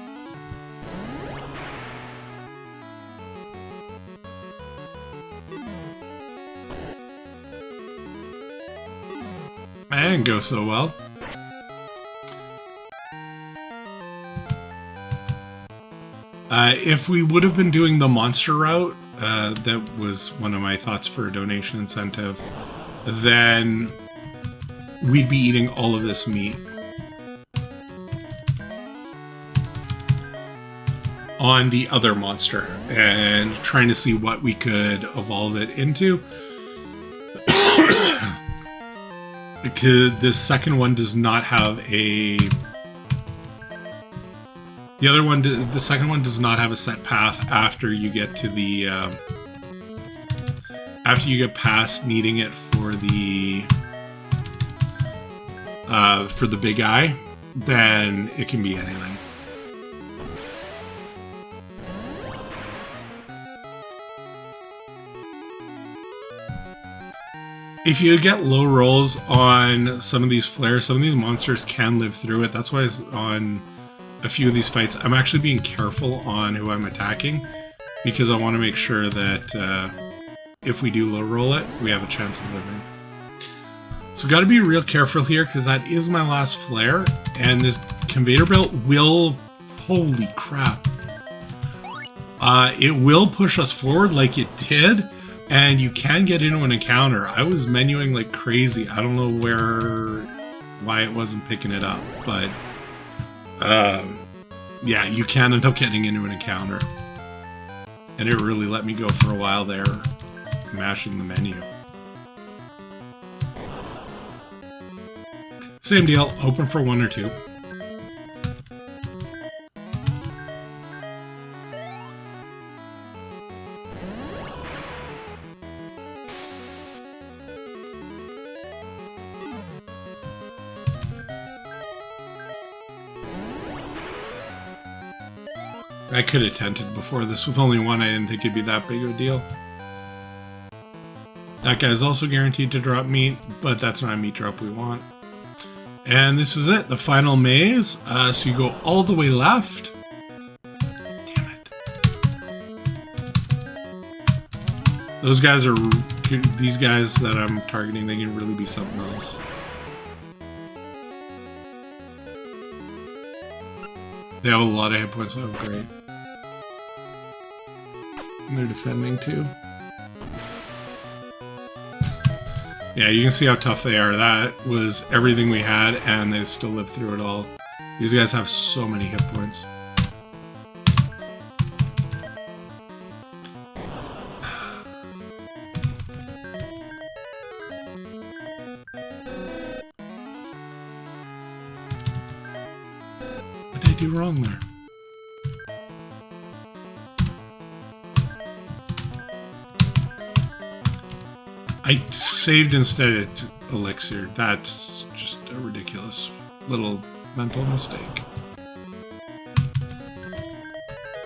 S1: And go so well. If we would have been doing the monster route, that was one of my thoughts for a donation incentive, then we'd be eating all of this meat on the other monster and trying to see what we could evolve it into. Because the second one does not have a... The second one does not have a set path after you get to the... after you get past needing it for the big eye, then it can be anything. If you get low rolls on some of these flares, some of these monsters can live through it. That's why on a few of these fights, I'm actually being careful on who I'm attacking, because I want to make sure that if we do low roll it, we have a chance of living. So got to be real careful here, because that is my last flare, and this conveyor belt will... Holy crap. It will push us forward like it did. And you can get into an encounter. I was menuing like crazy. I don't know why it wasn't picking it up, but yeah, you can end up getting into an encounter. And it really let me go for a while there, mashing the menu. Same deal, open for one or two. I could have tented before this. With only one, I didn't think it'd be that big of a deal. That guy's also guaranteed to drop meat, but that's not a meat drop we want. And this is it, the final maze. So you go all the way left. Damn it. Those guys are... These guys that I'm targeting, they can really be something else. They have a lot of hit points. Oh, great. And they're defending too. Yeah, you can see how tough they are. That was everything we had, and they still lived through it all. These guys have so many hit points. What did I do wrong there? I saved instead of elixir. That's just a ridiculous little mental mistake.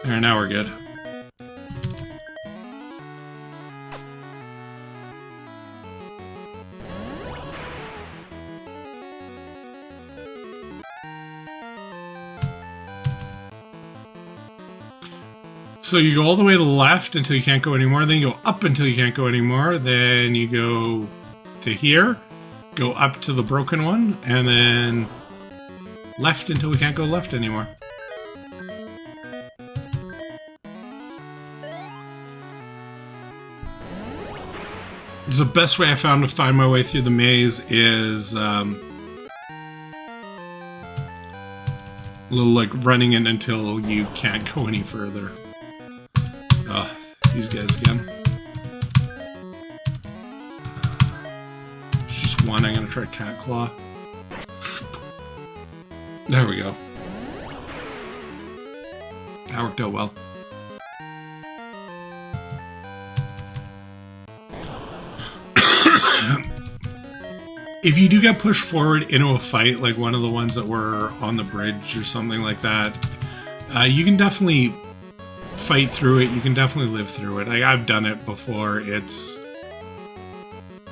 S1: There, now we're good. So you go all the way to the left until you can't go anymore, then you go up until you can't go anymore, then you go to here, go up to the broken one, and then left until we can't go left anymore. The best way I found to find my way through the maze is like running in until you can't go any further. Oh, these guys again. Just one, I'm gonna try Cat Claw. There we go. That worked out well. If you do get pushed forward into a fight, like one of the ones that were on the bridge or something like that, you can definitely fight through it. You can definitely live through it. I've done it before. It's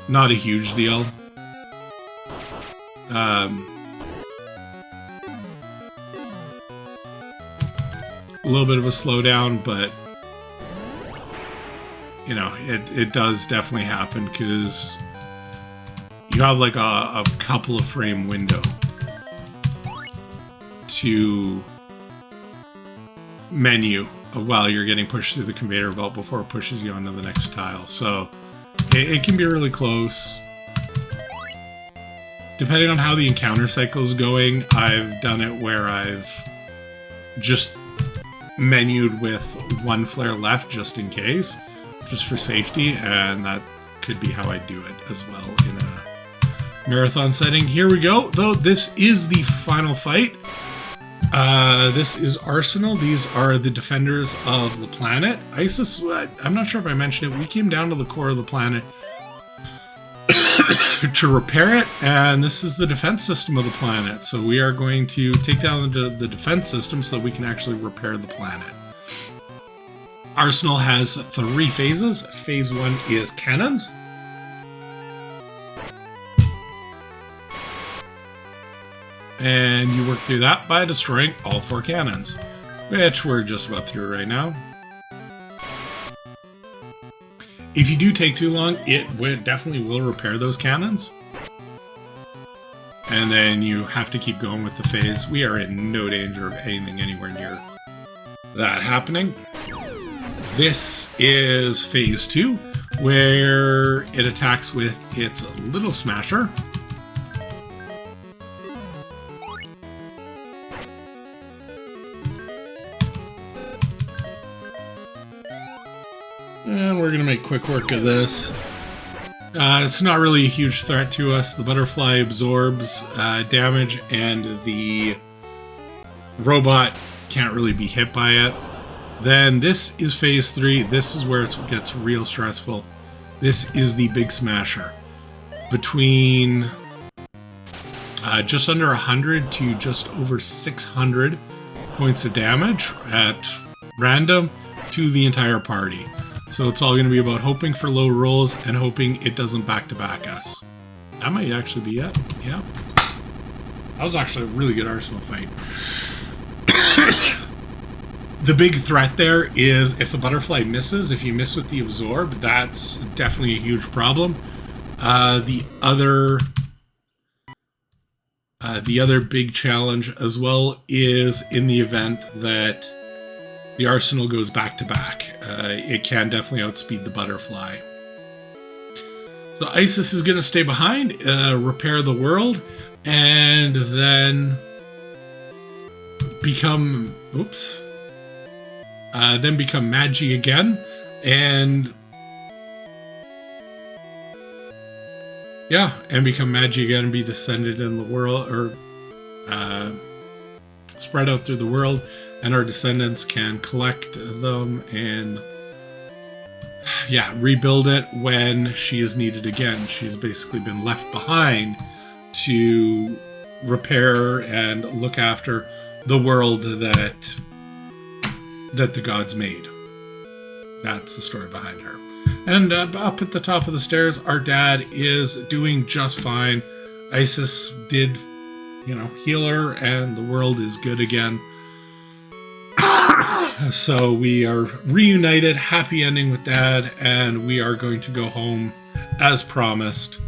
S1: not a huge deal. A little bit of a slowdown, but you know, it does definitely happen because you have like a couple of frame window to menu while you're getting pushed through the conveyor belt before it pushes you onto the next tile. So it can be really close. Depending on how the encounter cycle is going, I've done it where I've just menued with one flare left just in case, just for safety, and that could be how I do it as well in a marathon setting. Here we go, though. This is the final fight. This is Arsenal. These are the defenders of the planet. ISIS, I'm not sure if I mentioned it, we came down to the core of the planet to repair it, and this is the defense system of the planet. So we are going to take down the defense system so that we can actually repair the planet. Arsenal has 3 phases. Phase 1 is cannons. And you work through that by destroying all 4 cannons, which we're just about through right now. If you do take too long, it definitely will repair those cannons. And then you have to keep going with the phase. We are in no danger of anything anywhere near that happening. This is phase 2, where it attacks with its little smasher. And we're going to make quick work of this. It's not really a huge threat to us. The butterfly absorbs damage, and the robot can't really be hit by it. Then this is phase 3. This is where it gets real stressful. This is the big smasher. Between just under 100 to just over 600 points of damage at random to the entire party. So it's all going to be about hoping for low rolls and hoping it doesn't back-to-back us. That might actually be it. Yeah. That was actually a really good Arsenal fight. The big threat there is if the butterfly misses, if you miss with the absorb, that's definitely a huge problem. The other big challenge as well is in the event that the arsenal goes back to back. It can definitely outspeed the butterfly. So Isis is going to stay behind, repair the world, and then become Magi again, and become Magi again and be descended in the world, or spread out through the world, and our descendants can collect them and rebuild it when she is needed again. She's basically been left behind to repair and look after the world that the gods made. That's the story behind her. And up at the top of the stairs, our dad is doing just fine. Isis did, heal her, and the world is good again. So we are reunited, happy ending with Dad, and we are going to go home, as promised,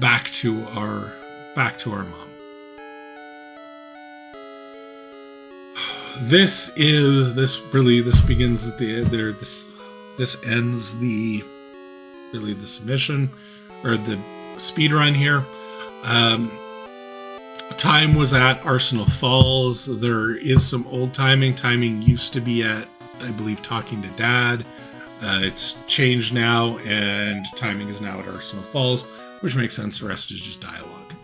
S1: back to our mom. This ends the submission, or the speed run here. Time was at Arsenal Falls. There is some old timing. Timing used to be at, I believe, Talking to Dad. It's changed now, and timing is now at Arsenal Falls, which makes sense. The rest is just dialogue.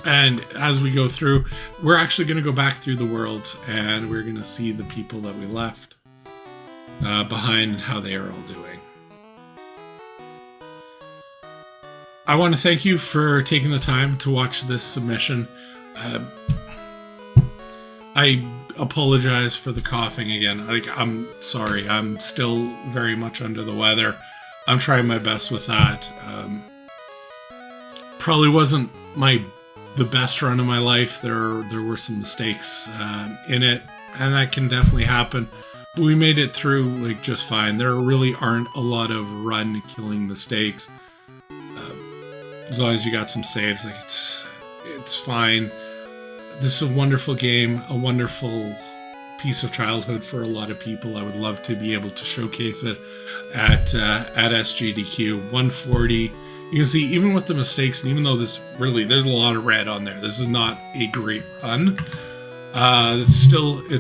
S1: And as we go through, we're actually going to go back through the world, and we're going to see the people that we left behind and how they are all doing. I want to thank you for taking the time to watch this submission. I apologize for the coughing again. I'm sorry. I'm still very much under the weather. I'm trying my best with that. Probably wasn't the best run of my life. There were some mistakes in it, and that can definitely happen. But we made it through just fine. There really aren't a lot of run killing mistakes. As long as you got some saves, it's fine. This is a wonderful game, a wonderful piece of childhood for a lot of people. I would love to be able to showcase it at SGDQ 140. You can see, even with the mistakes, and even though there's a lot of red on there, this is not a great run. It's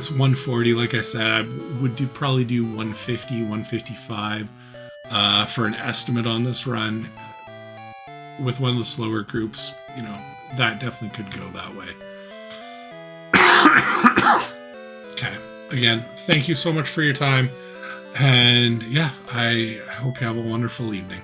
S1: 140. Like I said, I would probably do 150, 155 for an estimate on this run. With one of the slower groups, that definitely could go that way. Okay. Again, thank you so much for your time. And I hope you have a wonderful evening.